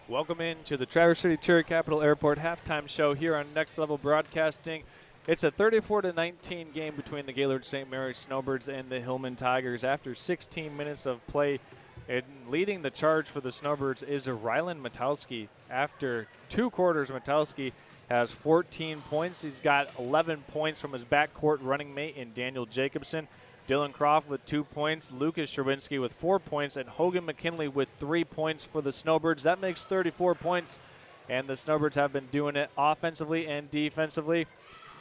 Welcome into the Traverse City Cherry Capital Airport halftime show here on Next Level Broadcasting. It's a 34-19 game between the Gaylord St. Mary's Snowbirds and the Hillman Tigers. After 16 minutes of play, and leading the charge for the Snowbirds is Rylan Matowski. After 2 quarters, Matowski has 14 points. He's got 11 points from his backcourt running mate in Daniel Jacobson. Dylan Croft with 2 points, Lucas Sherwinski with 4 points, and Hogan McKinley with 3 points for the Snowbirds. That makes 34 points, and the Snowbirds have been doing it offensively and defensively.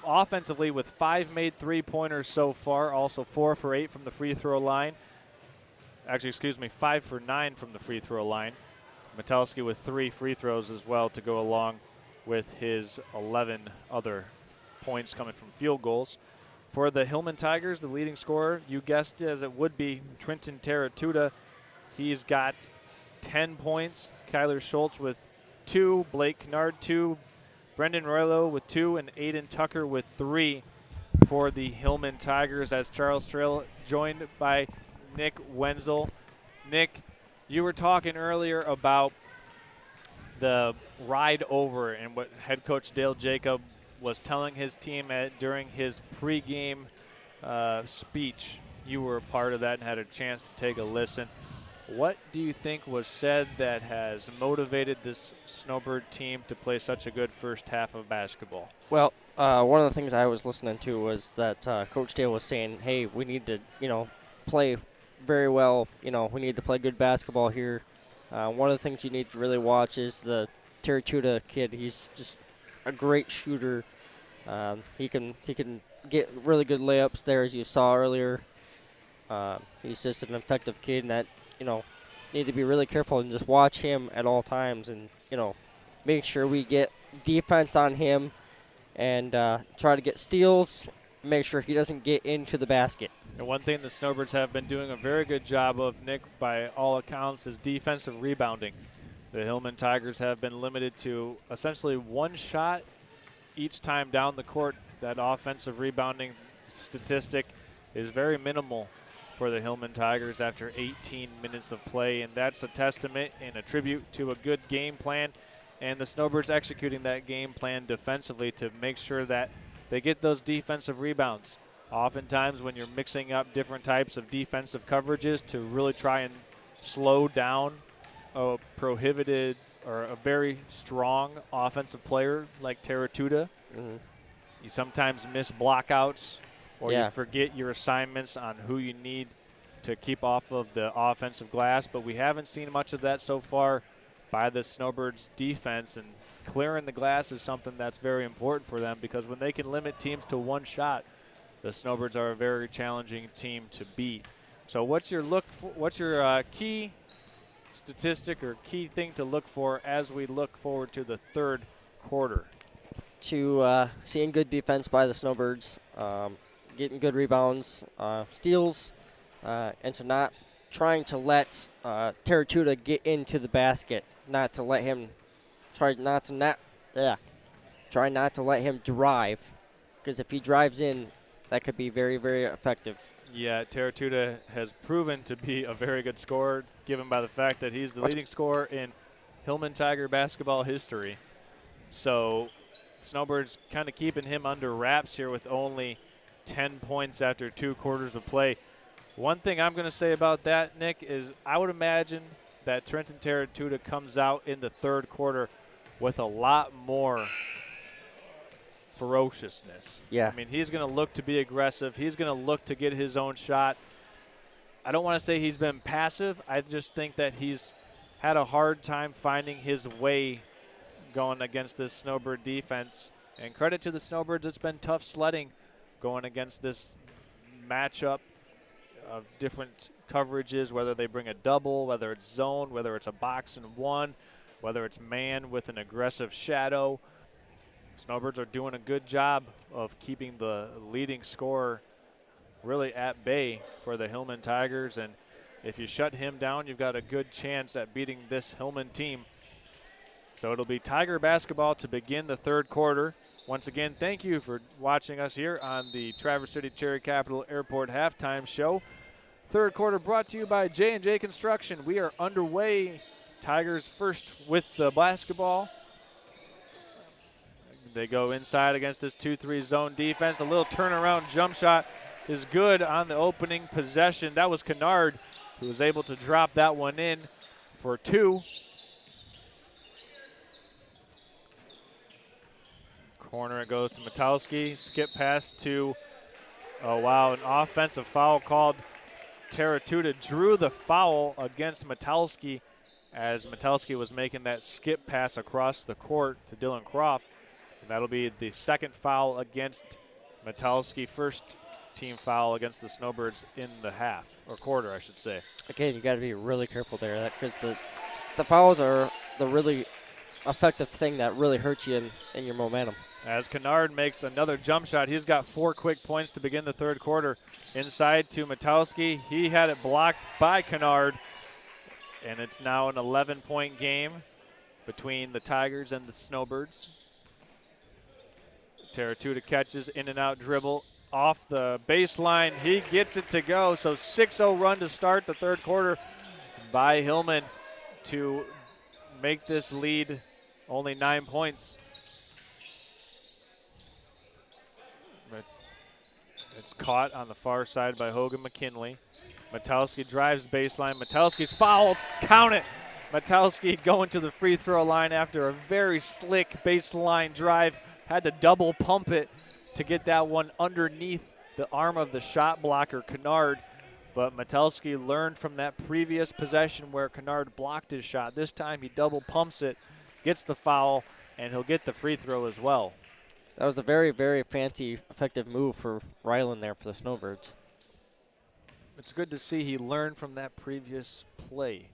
Offensively with 5 made 3-pointers so far, also 4 for 8 from the free throw line. Actually, excuse me, 5 for 9 from the free throw line. Matowski with 3 free throws as well to go along with his 11 other points coming from field goals. For the Hillman Tigers, the leading scorer, you guessed it as it would be, Trenton Taratuta. He's got 10 points. Kyler Schultz with 2, Blake Kennard 2, Brendan Roylo with 2, and Aiden Tucker with 3 for the Hillman Tigers, as Charles Trail joined by Nick Wenzel. Nick, you were talking earlier about the ride over and what head coach Dale Jacob was telling his team during his pregame speech. You were a part of that and had a chance to take a listen. What do you think was said that has motivated this Snowbird team to play such a good first half of basketball? Well, one of the things I was listening to was that Coach Dale was saying, hey, we need to, play very well. We need to play good basketball here. One of the things you need to really watch is the Taratuta kid. He's just a great shooter. He can get really good layups there, as you saw earlier. He's just an effective kid, and that, need to be really careful and just watch him at all times and, make sure we get defense on him and try to get steals, make sure he doesn't get into the basket. And one thing the Snowbirds have been doing a very good job of, Nick, by all accounts, is defensive rebounding. The Hillman Tigers have been limited to essentially 1 shot each time down the court. That offensive rebounding statistic is very minimal for the Hillman Tigers after 18 minutes of play, and that's a testament and a tribute to a good game plan, and the Snowbirds executing that game plan defensively to make sure that they get those defensive rebounds. Oftentimes when you're mixing up different types of defensive coverages to really try and slow down a prohibited or a very strong offensive player like Teratuta, you sometimes miss blockouts or you forget your assignments on who you need to keep off of the offensive glass. But we haven't seen much of that so far by the Snowbirds defense, and clearing the glass is something that's very important for them, because when they can limit teams to one shot, the Snowbirds are a very challenging team to beat. So what's your key statistic or key thing to look for as we look forward to the third quarter? To seeing good defense by the Snowbirds, getting good rebounds, steals, and to not trying to let Teratuta get into the basket, not to let him try not to let him drive, because if he drives in, that could be very, very effective. Yeah, Teratuta has proven to be a very good scorer, given by the fact that he's the leading scorer in Hillman Tiger basketball history. So Snowbirds kind of keeping him under wraps here with only 10 points after 2 quarters of play. One thing I'm going to say about that, Nick, is I would imagine that Trenton Teratuta comes out in the third quarter with a lot more ferociousness. Yeah. I mean, he's going to look to be aggressive. He's going to look to get his own shot. I don't want to say he's been passive. I just think that he's had a hard time finding his way going against this Snowbird defense. And credit to the Snowbirds, it's been tough sledding going against this matchup of different coverages, whether they bring a double, whether it's zone, whether it's a box and one, whether it's man with an aggressive shadow. Snowbirds are doing a good job of keeping the leading scorer really at bay for the Hillman Tigers, and if you shut him down, you've got a good chance at beating this Hillman team. So it'll be Tiger basketball to begin the third quarter. Once again, thank you for watching us here on the Traverse City Cherry Capital Airport halftime show. Third quarter brought to you by J&J Construction. We are underway. Tigers first with the basketball. They go inside against this 2-3 zone defense. A little turnaround jump shot is good on the opening possession. That was Kennard who was able to drop that one in for 2. Corner, it goes to Metowski. Skip pass to, oh wow, an offensive foul called. Teratuta drew the foul against Metowski as Metowski was making that skip pass across the court to Dylan Croft. And that'll be the second foul against Metowski, first team foul against the Snowbirds in the half, or quarter, I should say. Again, you got to be really careful there, because the fouls are the really effective thing that really hurts you in your momentum. As Kennard makes another jump shot, he's got 4 quick points to begin the third quarter. Inside to Metowski. He had it blocked by Kennard, and it's now an 11-point game between the Tigers and the Snowbirds. Teratuta catches in and out dribble off the baseline. He gets it to go. So 6-0 run to start the third quarter by Hillman to make this lead only 9 points. It's caught on the far side by Hogan McKinley. Metowski drives baseline. Metowski's fouled. Count it. Metowski going to the free throw line after a very slick baseline drive. Had to double pump it to get that one underneath the arm of the shot blocker, Kennard. But Metowski learned from that previous possession where Kennard blocked his shot. This time he double pumps it, gets the foul, and he'll get the free throw as well. That was a very, very fancy, effective move for Ryland there for the Snowbirds. It's good to see he learned from that previous play.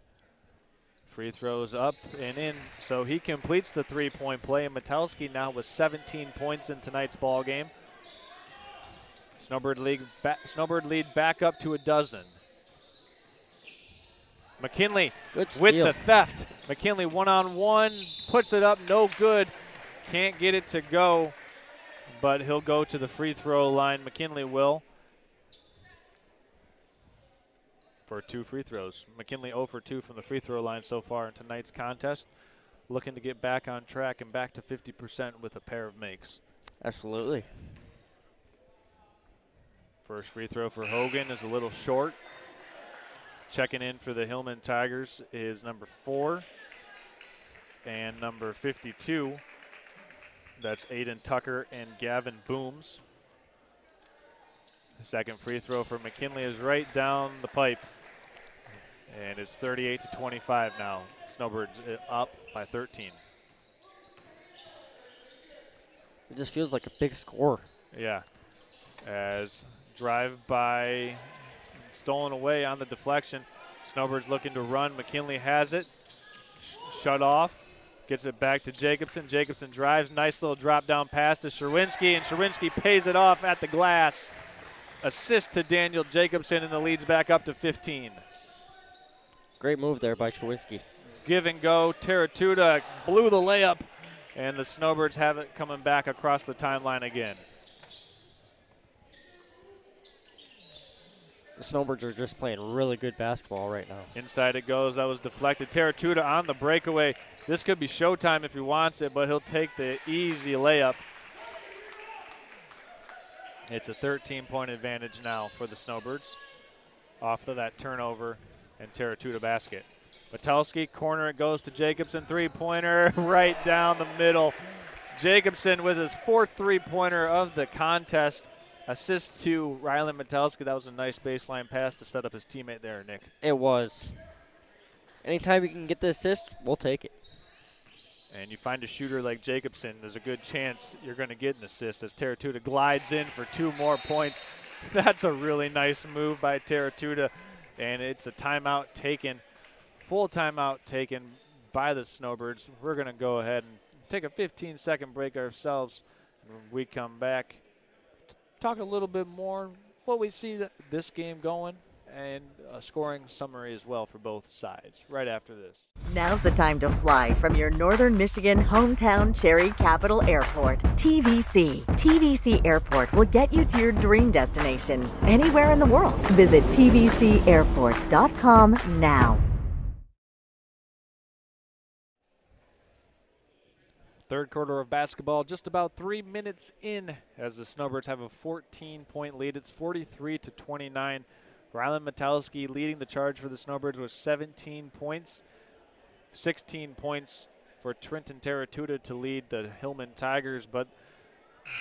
Free throws up and in, so he completes the 3-point play, and Metowski now with 17 points in tonight's ball game. Snowbird lead back up to a dozen. McKinley with the theft. McKinley one-on-one, puts it up, no good. Can't get it to go, but he'll go to the free throw line. McKinley will. For 2 free throws. McKinley 0 for 2 from the free throw line so far in tonight's contest. Looking to get back on track and back to 50% with a pair of makes. Absolutely. First free throw for Hogan is a little short. Checking in for the Hillman Tigers is number 4 and number 52. That's Aiden Tucker and Gavin Booms. The second free throw for McKinley is right down the pipe. And it's 38-25 now. Snowbirds up by 13. It just feels like a big score. Yeah. As drive by stolen away on the deflection. Snowbirds looking to run. McKinley has it. Shut off. Gets it back to Jacobson. Jacobson drives. Nice little drop down pass to Sherwinski, and Sherwinski pays it off at the glass. Assist to Daniel Jacobson, and the lead's back up to 15. Great move there by Sherwinski. Give and go. Teratuta blew the layup, and the Snowbirds have it coming back across the timeline again. The Snowbirds are just playing really good basketball right now. Inside it goes. That was deflected. Teratuta on the breakaway. This could be showtime if he wants it, but he'll take the easy layup. It's a 13-point advantage now for the Snowbirds off of that turnover and Teratuta basket. Metelsky, corner, it goes to Jacobson. Three-pointer right down the middle. Jacobson with his 4th three-pointer of the contest. Assist to Rylan Metelsky. That was a nice baseline pass to set up his teammate there, Nick. It was. Anytime you can get the assist, we'll take it. And you find a shooter like Jacobson, there's a good chance you're going to get an assist as Teratuta glides in for 2 more points. That's a really nice move by Teratuta, and it's a timeout taken, full timeout taken by the Snowbirds. We're going to go ahead and take a 15-second break ourselves, and when we come back, talk a little bit more what we see this game going, and a scoring summary as well for both sides right after this. Now's the time to fly from your Northern Michigan hometown Cherry Capital Airport. TVC. TVC Airport will get you to your dream destination anywhere in the world. Visit tvcairport.com now. Third quarter of basketball, just about 3 minutes in as the Snowbirds have a 14-point lead. It's 43-29. Rylan Metelsky leading the charge for the Snowbirds with 17 points. 16 points for Trenton Teratuta to lead the Hillman Tigers. But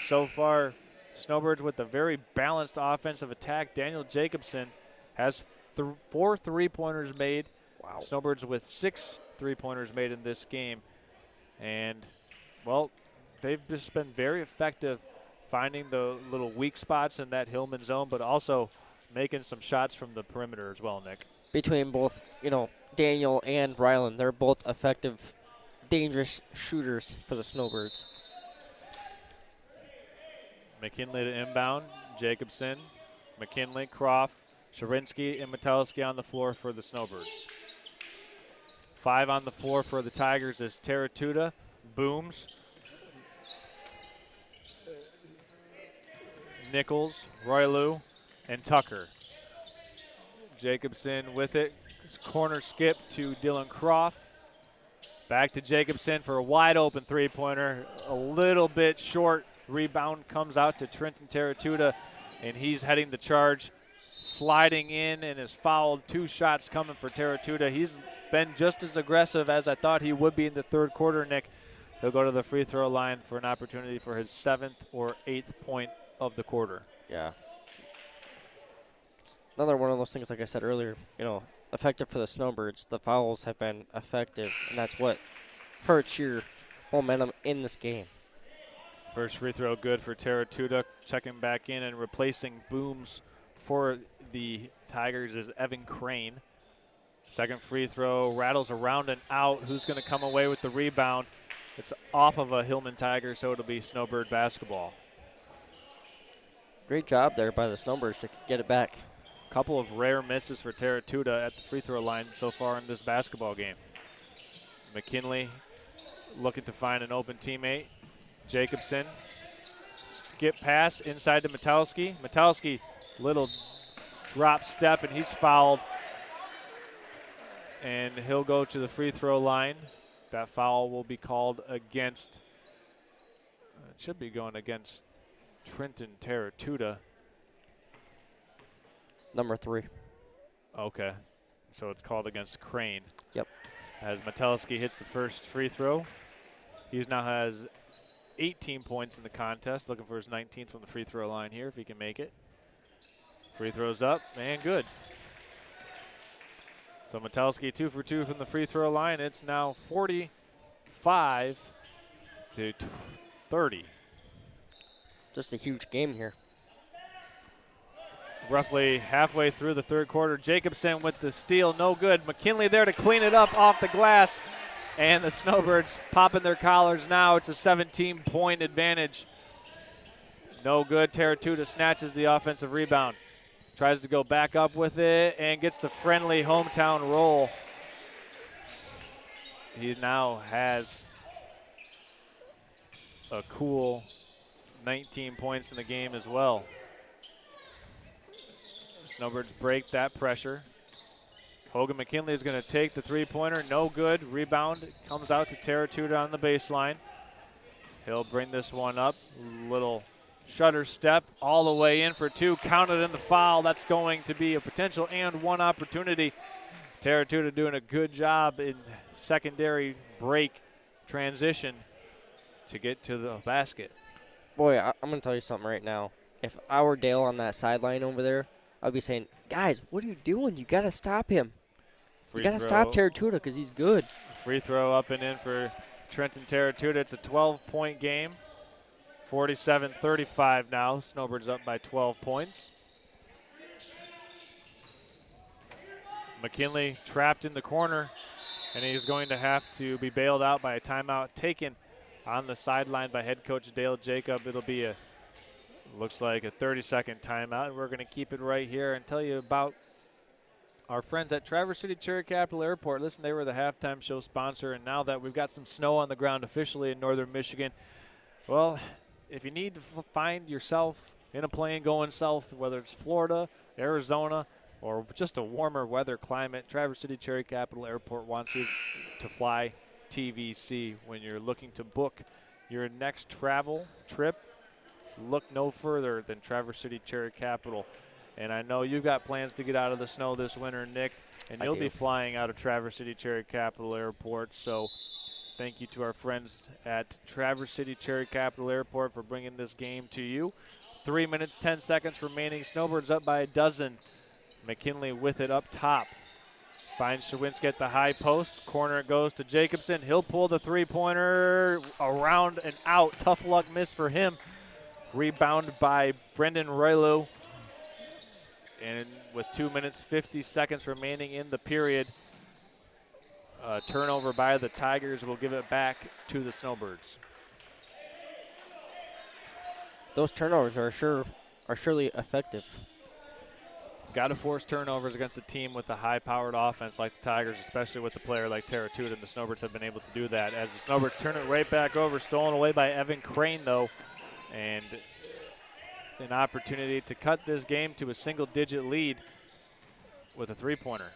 so far, Snowbirds with a very balanced offensive attack. Daniel Jacobson has 4 three-pointers made. Wow. Snowbirds with 6 three-pointers made in this game. And, well, they've just been very effective finding the little weak spots in that Hillman zone, but also making some shots from the perimeter as well, Nick. Between both, Daniel and Rylan, they're both effective, dangerous shooters for the Snowbirds. McKinley to inbound. Jacobson, McKinley, Croft, Sharinsky, and Metelsky on the floor for the Snowbirds. 5 on the floor for the Tigers is Teratuta, Booms, Nichols, Royalou, and Tucker. Jacobson with it. Corner skip to Dylan Croft. Back to Jacobson for a wide open three-pointer. A little bit short. Rebound comes out to Trenton Teratuta, and he's heading the charge. Sliding in and is fouled. 2 shots coming for Teratuta. He's been just as aggressive as I thought he would be in the third quarter, Nick. He'll go to the free throw line for an opportunity for his 7th or 8th point of the quarter. Yeah. It's another one of those things, like I said earlier, effective for the Snowbirds. The fouls have been effective, and that's what hurts your momentum in this game. First free throw good for Teratuta. Checking back in and replacing Booms for the Tigers is Evan Crane. Second free throw rattles around and out. Who's going to come away with the rebound? It's off of a Hillman Tiger, so it'll be Snowbird basketball. Great job there by the Snowbirds to get it back. Couple of rare misses for Teratuta at the free throw line so far in this basketball game. McKinley looking to find an open teammate. Jacobson, skip pass inside to Metelsky. Metelsky, little drop step, and he's fouled. And he'll go to the free throw line. That foul will be called against, it should be going against Trenton Teratuta. Number 3. Okay. So it's called against Crane. Yep. As Metelsky hits the first free throw. He now has 18 points in the contest. Looking for his 19th from the free throw line here if he can make it. Free throws up and good. So Metelsky 2 for 2 from the free throw line. It's now 45 to 30. Just a huge game here. Roughly halfway through the third quarter, Jacobson with the steal, no good. McKinley there to clean it up off the glass. And the Snowbirds popping their collars now. It's a 17-point advantage. No good. Teratuta snatches the offensive rebound. Tries to go back up with it and gets the friendly hometown roll. He now has a cool 19 points in the game as well. Snowbirds break that pressure. Hogan McKinley is going to take the three-pointer. No good. Rebound comes out to Teratuta on the baseline. He'll bring this one up. Little shutter step all the way in for 2. Counted in the foul. That's going to be a potential and 1 opportunity. Teratuta doing a good job in secondary break transition to get to the basket. Boy, I'm going to tell you something right now. If I were Dale on that sideline over there, I'd be saying, guys, what are you doing? You got to stop him. You got to stop Teratuta because he's good. Free throw up and in for Trenton Teratuta. It's a 12-point game. 47-35 now. Snowbirds up by 12 points. McKinley trapped in the corner, and he's going to have to be bailed out by a timeout taken on the sideline by head coach Dale Jacob. It'll be looks like a 30-second timeout, and we're going to keep it right here and tell you about our friends at Traverse City Cherry Capital Airport. Listen, they were the halftime show sponsor, and now that we've got some snow on the ground officially in northern Michigan, well, if you need to find yourself in a plane going south, whether it's Florida, Arizona, or just a warmer weather climate, Traverse City Cherry Capital Airport wants you to fly TVC. When you're looking to book your next travel trip, look no further than Traverse City Cherry Capital. And I know you've got plans to get out of the snow this winter, Nick, and you'll be flying out of Traverse City Cherry Capital Airport. So thank you to our friends at Traverse City Cherry Capital Airport for bringing this game to you. 3 minutes, 10 seconds remaining. Snowbirds up by a dozen. McKinley with it up top. Finds Shawinski at the high post. Corner goes to Jacobson. He'll pull the three-pointer around and out. Tough luck miss for him. Rebound by Brendan Roylu. And with 2 minutes, 50 seconds remaining in the period, turnover by the Tigers will give it back to the Snowbirds. Those turnovers are surely effective. Got to force turnovers against a team with a high-powered offense like the Tigers, especially with a player like Teratuta, and the Snowbirds have been able to do that. As the Snowbirds turn it right back over, stolen away by Evan Crane, though, and an opportunity to cut this game to a single-digit lead with a three-pointer.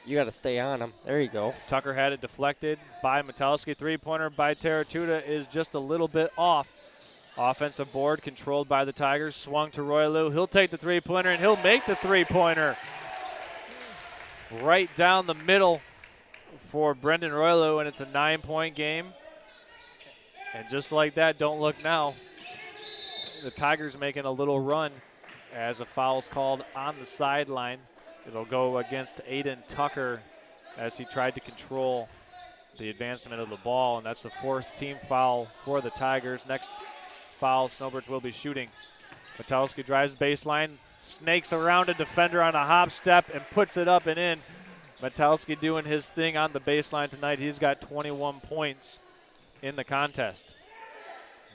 You got to stay on him. There you go. Tucker had it deflected by Metelsky. Three-pointer by Teratuta is just a little bit off. Offensive board controlled by the Tigers. Swung to Roylu. He'll take the three-pointer, and he'll make the three-pointer. Right down the middle for Brendan Roylu, and it's a 9-point game. And just like that, don't look now. The Tigers making a little run as a foul's called on the sideline. It'll go against Aiden Tucker as he tried to control the advancement of the ball, and that's the 4th team foul for the Tigers. Next foul, Snowbirds will be shooting. Metelsky drives baseline, snakes around a defender on a hop step, and puts it up and in. Metelsky doing his thing on the baseline tonight. He's got 21 points in the contest.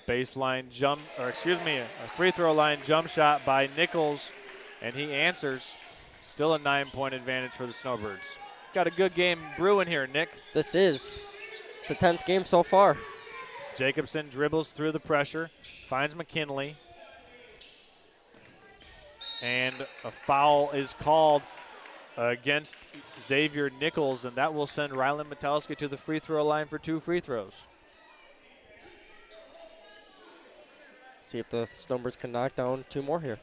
Baseline jump, a free throw line jump shot by Nichols, and he answers. Still a 9-point advantage for the Snowbirds. Got a good game brewing here, Nick. It's a tense game so far. Jacobson dribbles through the pressure, finds McKinley, and a foul is called against Xavier Nichols, and that will send Rylan Metelsky to the free throw line for 2 free throws. See if the Snowbirds can knock down 2 more here.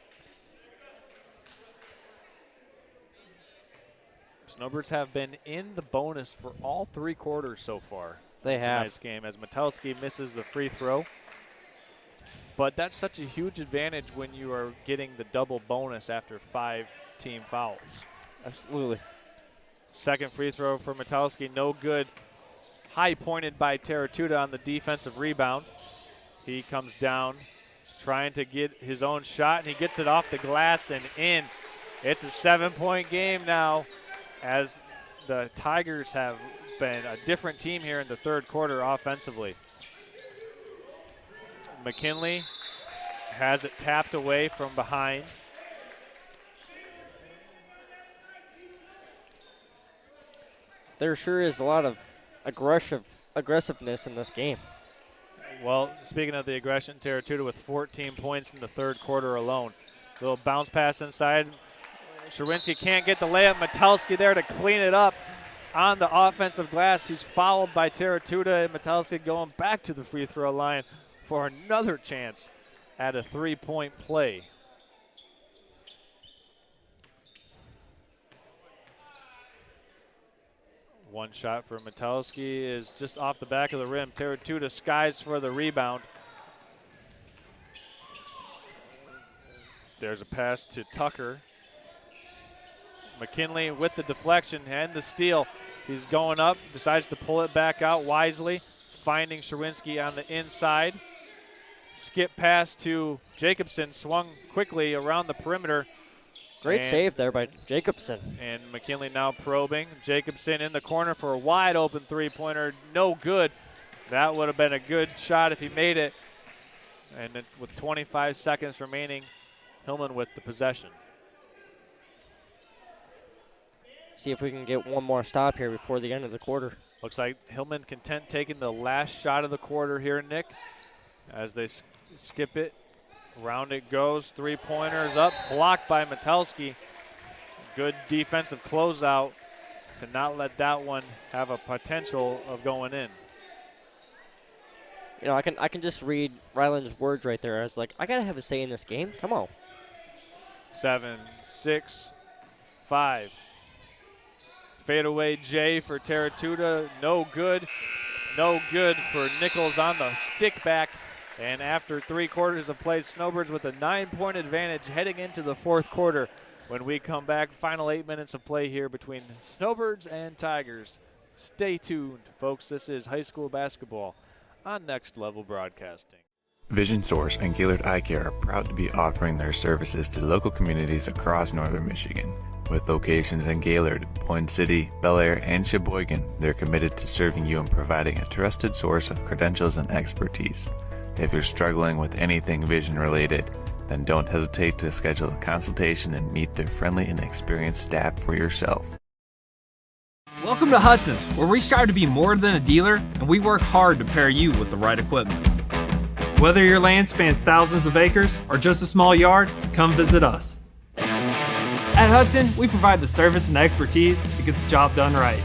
Snowbirds have been in the bonus for all 3 quarters so far. They in have. Tonight's game as Metelsky misses the free throw. But that's such a huge advantage when you are getting the double bonus after 5 team fouls. Absolutely. Second free throw for Metelsky, no good. High pointed by Taratuta on the defensive rebound. He comes down trying to get his own shot, and he gets it off the glass and in. It's a 7-point game now as the Tigers have been a different team here in the third quarter offensively. McKinley has it tapped away from behind. There sure is a lot of aggressiveness in this game. Well, speaking of the aggression, Taratuta with 14 points in the third quarter alone. Little bounce pass inside. Sherwinski can't get the layup. Metelsky there to clean it up on the offensive glass. He's fouled by Taratuta, and Metelsky going back to the free throw line for another chance at a 3-point play. One shot for Metelsky is just off the back of the rim. Taratuta skies for the rebound. There's a pass to Tucker. McKinley with the deflection and the steal. He's going up, decides to pull it back out wisely, finding Sherwinski on the inside. Skip pass to Jacobson, swung quickly around the perimeter. Great save there by Jacobson. And McKinley now probing. Jacobson in the corner for a wide open three-pointer. No good. That would have been a good shot if he made it. And with 25 seconds remaining, Hillman with the possession. See if we can get one more stop here before the end of the quarter. Looks like Hillman content taking the last shot of the quarter here, Nick, as they skip it. Round it goes, three-pointers up, blocked by Metelsky. Good defensive closeout to not let that one have a potential of going in. You know, I can just read Ryland's words right there. I was like, I gotta have a say in this game. Come on. 7, 6, 5. Fadeaway J for Taratuta, no good. No good for Nichols on the stick back. And after 3 quarters of play, Snowbirds with a 9-point advantage heading into the fourth quarter. When we come back, final 8 minutes of play here between Snowbirds and Tigers. Stay tuned, folks. This is high school basketball on Next Level Broadcasting. Vision Source and Gaylord Eye Care are proud to be offering their services to local communities across northern Michigan. With locations in Gaylord, Boyne City, Bel Air, and Sheboygan, they're committed to serving you and providing a trusted source of credentials and expertise. If you're struggling with anything vision related, then don't hesitate to schedule a consultation and meet their friendly and experienced staff for yourself. Welcome to Hudson's, where we strive to be more than a dealer, and we work hard to pair you with the right equipment. Whether your land spans thousands of acres or just a small yard, come visit us. At Hudson, we provide the service and expertise to get the job done right.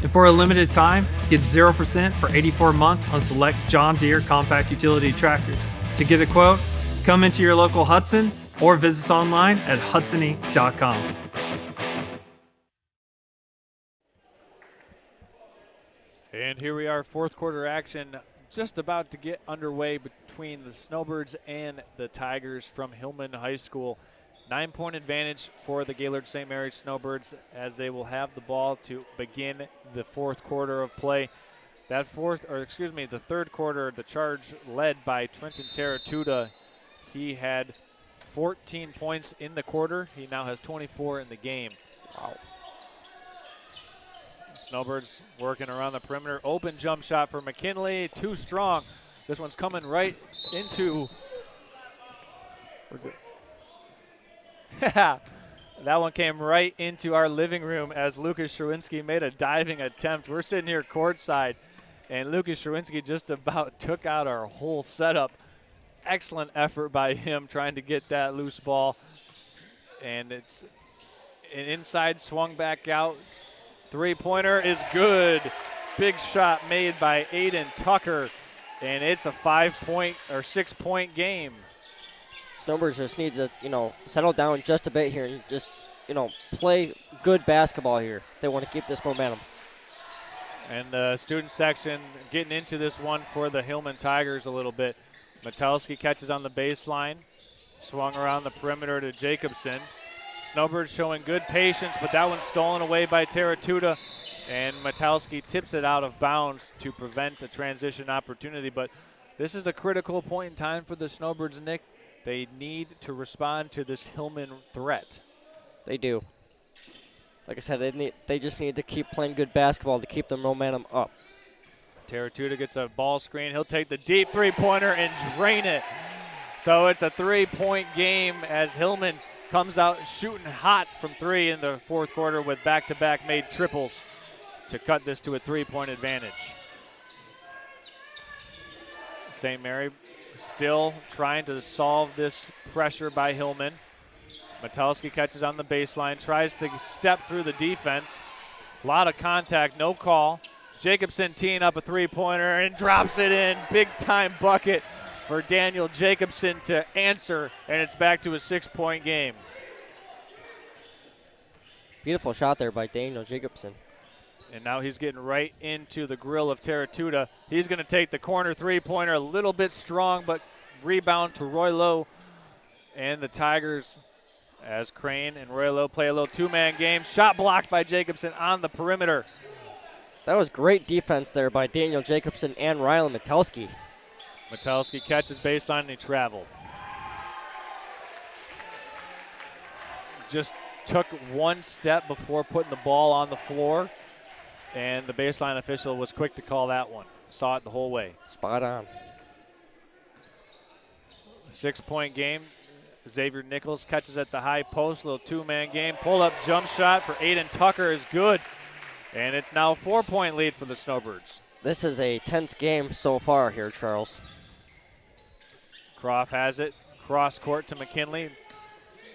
And for a limited time, get 0% for 84 months on select John Deere compact utility tractors. To get a quote, come into your local Hudson or visit us online at hudsony.com. And here we are, fourth quarter action just about to get underway between the Snowbirds and the Tigers from Hillman High School. 9-point advantage for the Gaylord St. Mary's Snowbirds as they will have the ball to begin the fourth quarter of play. The third quarter, the charge led by Trenton Taratuta. He had 14 points in the quarter. He now has 24 in the game. Wow. Snowbirds working around the perimeter. Open jump shot for McKinley. Too strong. This one's coming right into. We're good. That one came right into our living room as Lucas Sherwinski made a diving attempt. We're sitting here courtside, and Lucas Sherwinski just about took out our whole setup. Excellent effort by him trying to get that loose ball. And it's an inside swung back out. Three-pointer is good. Big shot made by Aiden Tucker, and it's a 5-point or 6-point game. Snowbirds just need to, settle down just a bit here and just play good basketball here. They want to keep this momentum. And the student section getting into this one for the Hillman Tigers a little bit. Metelsky catches on the baseline. Swung around the perimeter to Jacobson. Snowbirds showing good patience, but that one's stolen away by Teratuta. And Metelsky tips it out of bounds to prevent a transition opportunity. But this is a critical point in time for the Snowbirds, Nick. They need to respond to this Hillman threat. They do. Like I said, they just need to keep playing good basketball to keep the momentum up. Teratuta gets a ball screen. He'll take the deep three-pointer and drain it. So it's a three-point game as Hillman comes out shooting hot from three in the fourth quarter with back-to-back made triples to cut this to a three-point advantage. St. Mary still trying to solve this pressure by Hillman. Metelsky catches on the baseline, tries to step through the defense. A lot of contact, no call. Jacobson teeing up a three-pointer and drops it in. Big-time bucket for Daniel Jacobson to answer, and it's back to a 6-point game. Beautiful shot there by Daniel Jacobson. And now he's getting right into the grill of Teratuta. He's going to take the corner three-pointer, a little bit strong, but rebound to Roy Lowe. And the Tigers, as Crane and Roy Lowe play a little two-man game. Shot blocked by Jacobson on the perimeter. That was great defense there by Daniel Jacobson and Rylan Metelsky. Metelsky catches baseline and he traveled. Just took one step before putting the ball on the floor, and the baseline official was quick to call that one. Saw it the whole way. Spot on. 6-point game. Xavier Nichols catches at the high post, little two-man game. Pull-up jump shot for Aiden Tucker is good, and it's now a 4-point lead for the Snowbirds. This is a tense game so far here, Charles. Croft has it. Cross court to McKinley.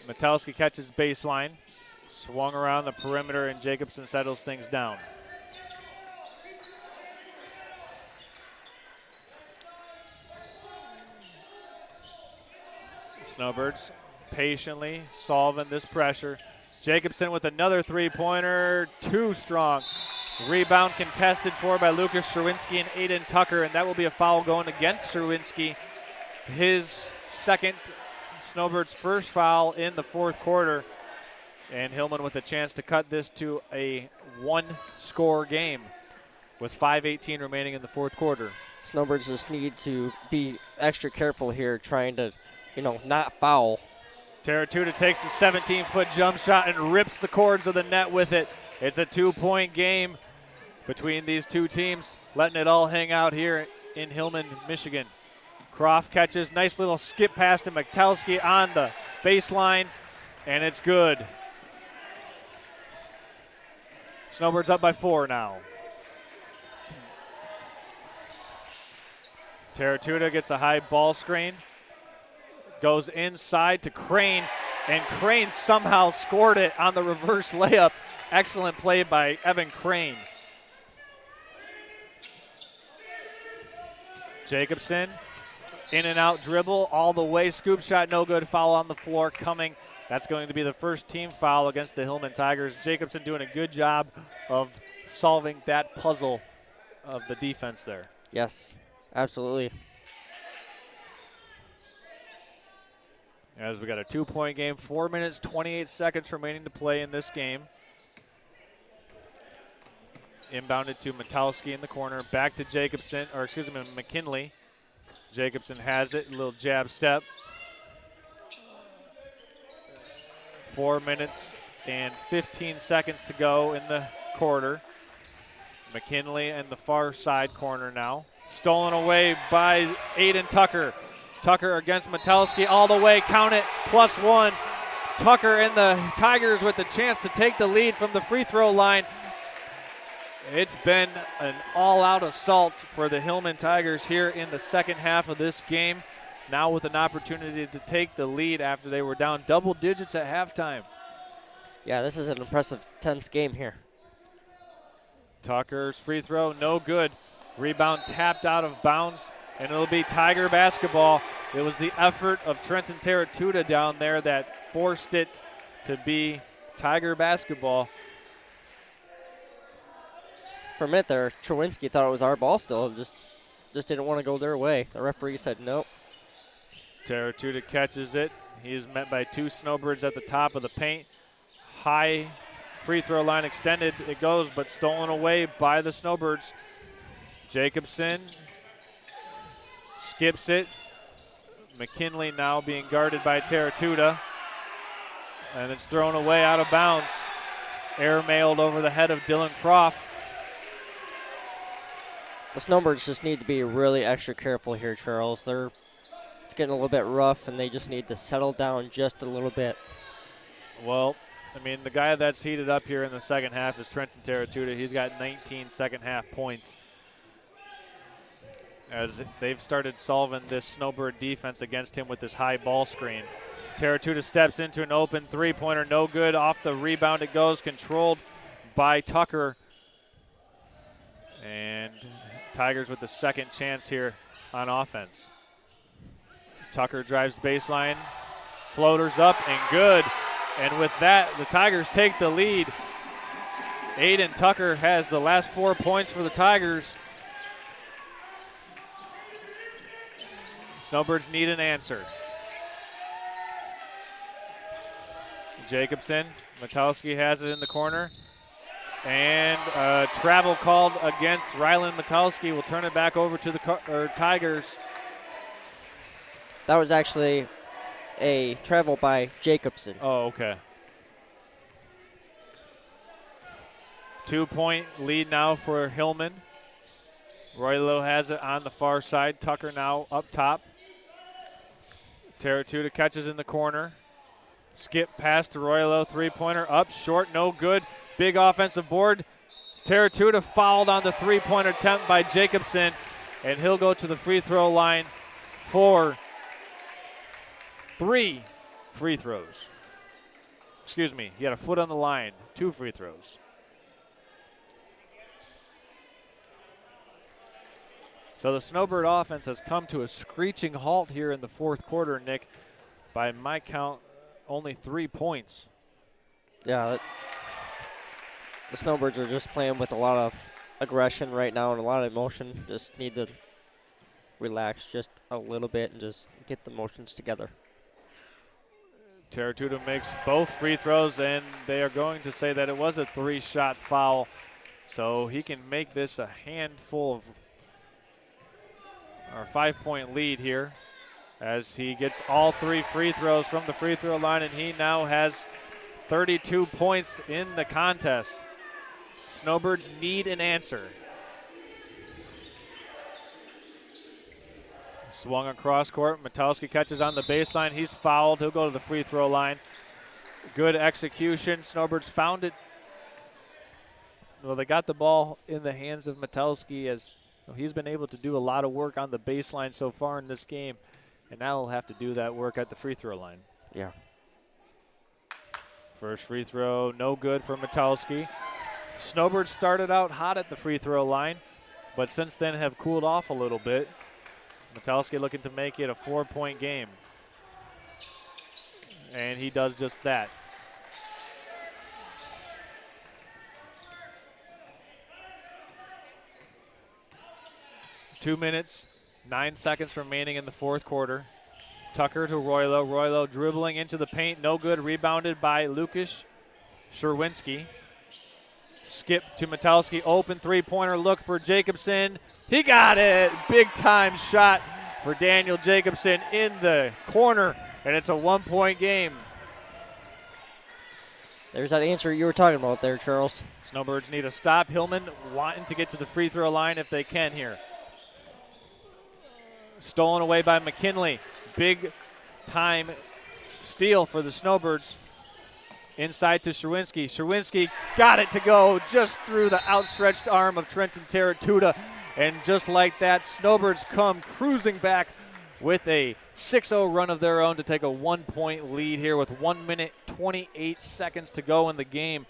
Metelsky catches baseline. Swung around the perimeter, and Jacobson settles things down. Snowbirds patiently solving this pressure. Jacobson with another three-pointer, too strong. Rebound contested for by Lucas Sherwinski and Aiden Tucker, and that will be a foul going against Sherwinski. His second, Snowbirds' first foul in the fourth quarter. And Hillman with a chance to cut this to a one-score game with 5:18 remaining in the fourth quarter. Snowbirds just need to be extra careful here, trying to, not foul. Teratuta takes the 17-foot jump shot and rips the cords of the net with it. It's a 2-point game between these two teams, letting it all hang out here in Hillman, Michigan. Croft catches, nice little skip pass to Metelsky on the baseline, and it's good. Snowbirds up by 4 now. Teratuta gets a high ball screen. Goes inside to Crane, and Crane somehow scored it on the reverse layup. Excellent play by Evan Crane. Jacobson, in and out dribble all the way. Scoop shot, no good. Foul on the floor coming. That's going to be the first team foul against the Hillman Tigers. Jacobson doing a good job of solving that puzzle of the defense there. Yes, absolutely. As we got a 2-point game, 4 minutes, 28 seconds remaining to play in this game. Inbounded to Metelsky in the corner. Back to Jacobson, or excuse me, McKinley. Jacobson has it, a little jab step. 4 minutes and 15 seconds to go in the quarter. McKinley in the far side corner now. Stolen away by Aiden Tucker. Tucker against Metelsky all the way, count it, +1. Tucker and the Tigers with the chance to take the lead from the free throw line. It's been an all-out assault for the Hillman Tigers here in the second half of this game. Now with an opportunity to take the lead after they were down double digits at halftime. Yeah, this is an impressive, tense game here. Tucker's free throw, no good. Rebound tapped out of bounds, and it'll be Tiger basketball. It was the effort of Trenton Teratuta down there that forced it to be Tiger basketball. For a minute there, Chowinski thought it was our ball still. Just didn't want to go their way. The referee said nope. Teratuta catches it. He is met by 2 Snowbirds at the top of the paint. High free throw line extended. It goes, but stolen away by the Snowbirds. Jacobson skips it. McKinley now being guarded by Teratuta. And it's thrown away out of bounds. Air mailed over the head of Dylan Croft. The Snowbirds just need to be really extra careful here, Charles. It's getting a little bit rough, and they just need to settle down just a little bit. Well, I mean, the guy that's heated up here in the second half is Trenton Teratuta. He's got 19 second half points, as they've started solving this Snowbird defense against him with this high ball screen. Teratuta steps into an open three-pointer, no good. Off the rebound it goes, controlled by Tucker. And Tigers with the second chance here on offense. Tucker drives baseline, floaters up and good. And with that, the Tigers take the lead. Aiden Tucker has the last 4 points for the Tigers. Snowbirds need an answer. Jacobson, Metowski has it in the corner. And travel called against Rylan Metowski. Will turn it back over to the Tigers. That was actually a travel by Jacobson. Oh, okay. 2-point lead now for Hillman. Roylo has it on the far side. Tucker now up top. Teratuta catches in the corner. Skip pass to Roylo. Three-pointer up short, no good. Big offensive board. Teratuta fouled on the three-pointer attempt by Jacobson, and he'll go to the free throw line for 3 free throws. Excuse me, he had a foot on the line, 2 free throws. So the Snowbird offense has come to a screeching halt here in the fourth quarter, Nick. By my count, only 3 points. Yeah, the Snowbirds are just playing with a lot of aggression right now and a lot of emotion. Just need to relax just a little bit and just get the motions together. Teratuta makes both free throws, and they are going to say that it was a 3-shot foul. So he can make this a handful of our 5-point lead here as he gets all 3 free throws from the free throw line, and he now has 32 points in the contest. Snowbirds need an answer. Swung across court. Metowski catches on the baseline. He's fouled. He'll go to the free throw line. Good execution. Snowbirds found it. Well, they got the ball in the hands of Metowski, as he's been able to do a lot of work on the baseline so far in this game, and now he'll have to do that work at the free throw line. Yeah. First free throw, no good for Metowski. Snowbirds started out hot at the free throw line, but since then have cooled off a little bit. Metowski looking to make it a 4-point game. And he does just that. Two minutes, 9 seconds remaining in the fourth quarter. Tucker to Roylo. Roylo dribbling into the paint. No good. Rebounded by Lukas Sherwinski. Skip to Metowski. Open three-pointer look for Jacobson. He got it. Big-time shot for Daniel Jacobson in the corner, and it's a 1-point game. There's that answer you were talking about there, Charles. Snowbirds need a stop. Hillman wanting to get to the free throw line if they can here. Stolen away by McKinley. Big time steal for the Snowbirds. Inside to Sherwinski. Sherwinski got it to go just through the outstretched arm of Trenton Teratuta. And just like that, Snowbirds come cruising back with a 6-0 run of their own to take a 1-point lead here with 1 minute, 28 seconds to go in the game.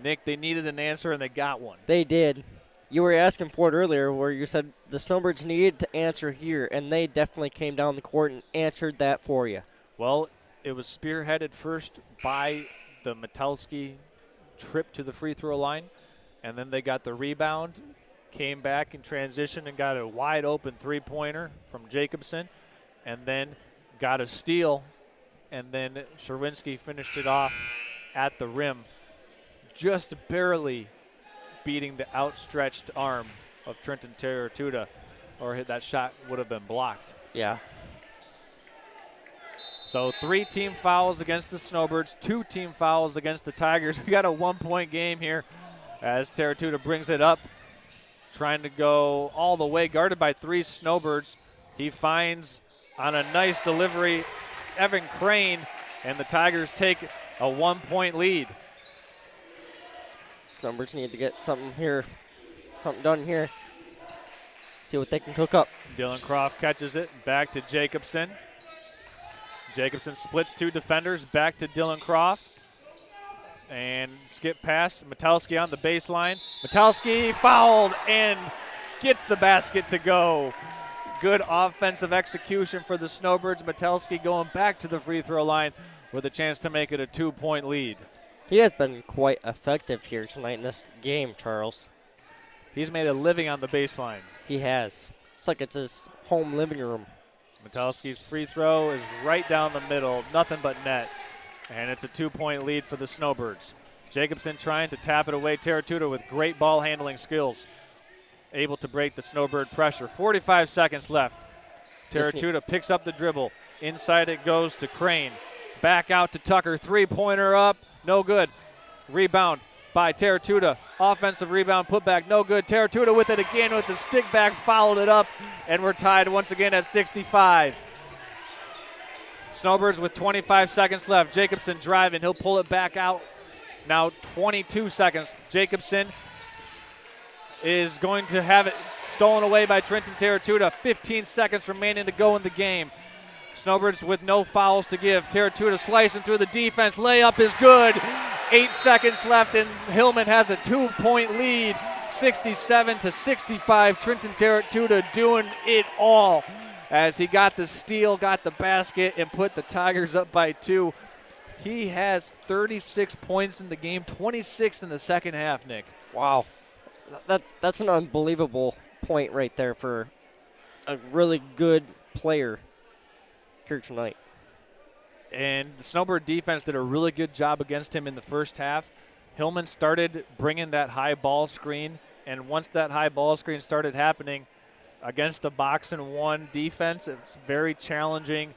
Nick, they needed an answer, and they got one. They did. You were asking for it earlier where you said the Snowbirds needed to answer here, and they definitely came down the court and answered that for you. Well, it was spearheaded first by the Metelsky trip to the free throw line, and then they got the rebound, came back in transition and got a wide open three-pointer from Jacobson, and then got a steal, and then Sherwinski finished it off at the rim, just barely beating the outstretched arm of Trenton Terratuta, or that shot would have been blocked. Yeah. So 3 team fouls against the Snowbirds, 2 team fouls against the Tigers. We got a 1-point game here as Terratuta brings it up, trying to go all the way, guarded by 3 Snowbirds. He finds on a nice delivery Evan Crane, and the Tigers take a 1-point lead. Snowbirds need to get something done here. See what they can cook up. Dylan Croft catches it, back to Jacobson. Jacobson splits 2 defenders, back to Dylan Croft. And skip pass, Metelsky on the baseline. Metelsky fouled and gets the basket to go. Good offensive execution for the Snowbirds. Metelsky going back to the free throw line with a chance to make it a 2-point lead. He has been quite effective here tonight in this game, Charles. He's made a living on the baseline. He has. It's like it's his home living room. Metelsky's free throw is right down the middle, nothing but net. And it's a 2-point lead for the Snowbirds. Jacobson trying to tap it away. Terratuta with great ball handling skills, able to break the Snowbird pressure. 45 seconds left. Terratuta picks up the dribble. Inside it goes to Crane. Back out to Tucker. 3-pointer up. No good. Rebound by Terratuta. Offensive rebound, put back, no good. Terratuta with it again with the stick back, fouled it up, and we're tied once again at 65. Snowbirds with 25 seconds left. Jacobson driving, he'll pull it back out. Now 22 seconds. Jacobson is going to have it stolen away by Trenton Terratuta. 15 seconds remaining to go in the game. Snowbirds with no fouls to give. Terratuta slicing through the defense. Layup is good. 8 seconds left, and Hillman has a 2-point lead, 67-65. Trenton Terratuta doing it all as he got the steal, got the basket, and put the Tigers up by 2. He has 36 points in the game, 26 in the second half, Nick. Wow. That's an unbelievable point right there for a really good player here tonight. And the Snowbird defense did a really good job against him in the first half. Hillman started bringing that high ball screen, and once that high ball screen started happening against the box-and-one defense, it's very challenging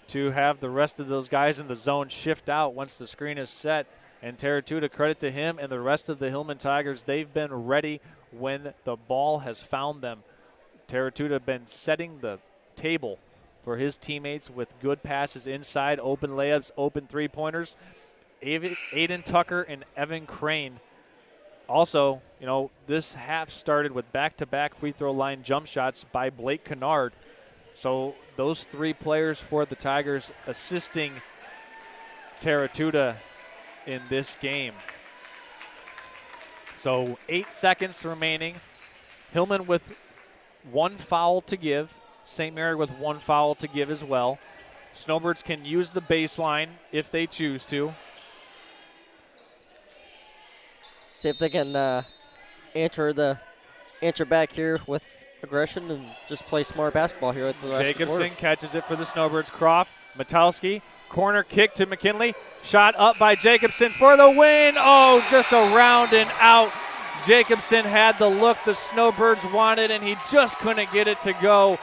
to have the rest of those guys in the zone shift out once the screen is set. And Terratuta, credit to him and the rest of the Hillman Tigers, they've been ready when the ball has found them. Terratuta been setting the table for his teammates with good passes inside, open layups, open three-pointers. Aiden Tucker and Evan Crane. Also, this half started with back-to-back free throw line jump shots by Blake Kennard. So those 3 players for the Tigers assisting Terratuta in this game. So 8 seconds remaining. Hillman with 1 foul to give. St. Mary with 1 foul to give as well. Snowbirds can use the baseline if they choose to. See if they can answer back here with aggression and just play smart basketball here at the rest of the Jacobson quarter. catches it for the Snowbirds. Croft, Metelsky, corner kick to McKinley. Shot up by Jacobson for the win. Oh, just around and out. Jacobson had the look the Snowbirds wanted, and he just couldn't get it to go.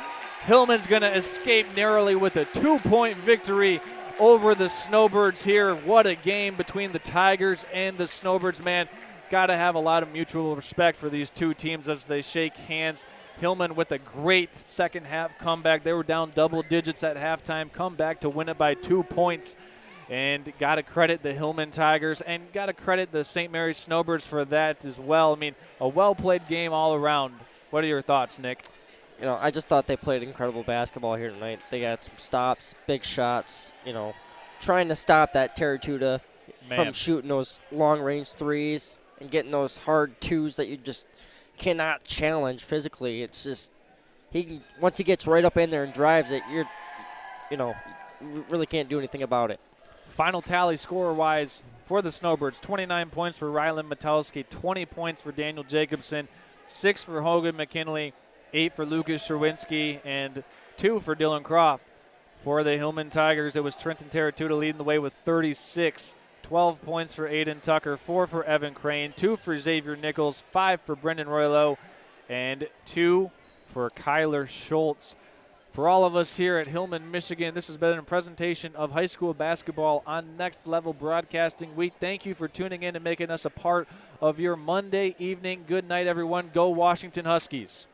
Hillman's going to escape narrowly with a 2-point victory over the Snowbirds here. What a game between the Tigers and the Snowbirds, man. Got to have a lot of mutual respect for these 2 teams as they shake hands. Hillman with a great second half comeback. They were down double digits at halftime, come back to win it by 2 points. And got to credit the Hillman Tigers and got to credit the St. Mary's Snowbirds for that as well. I mean, a well-played game all around. What are your thoughts, Nick? I just thought they played incredible basketball here tonight. They got some stops, big shots, trying to stop that Terratuta from shooting those long-range threes and getting those hard 2s that you just cannot challenge physically. It's just once he gets right up in there and drives it, you really can't do anything about it. Final tally score-wise, For the Snowbirds, 29 points for Rylan Metowski, 20 points for Daniel Jacobson, 6 for Hogan McKinley, 8 for Lucas Sherwinski, and 2 for Dylan Croft. For the Hillman Tigers, it was Trenton Terratuta leading the way with 36, 12 points for Aiden Tucker, 4 for Evan Crane, 2 for Xavier Nichols, 5 for Brendan Roylo, and 2 for Kyler Schultz. For all of us here at Hillman, Michigan, this has been a presentation of high school basketball on Next Level Broadcasting Week. Thank you for tuning in and making us a part of your Monday evening. Good night, everyone. Go Washington Huskies.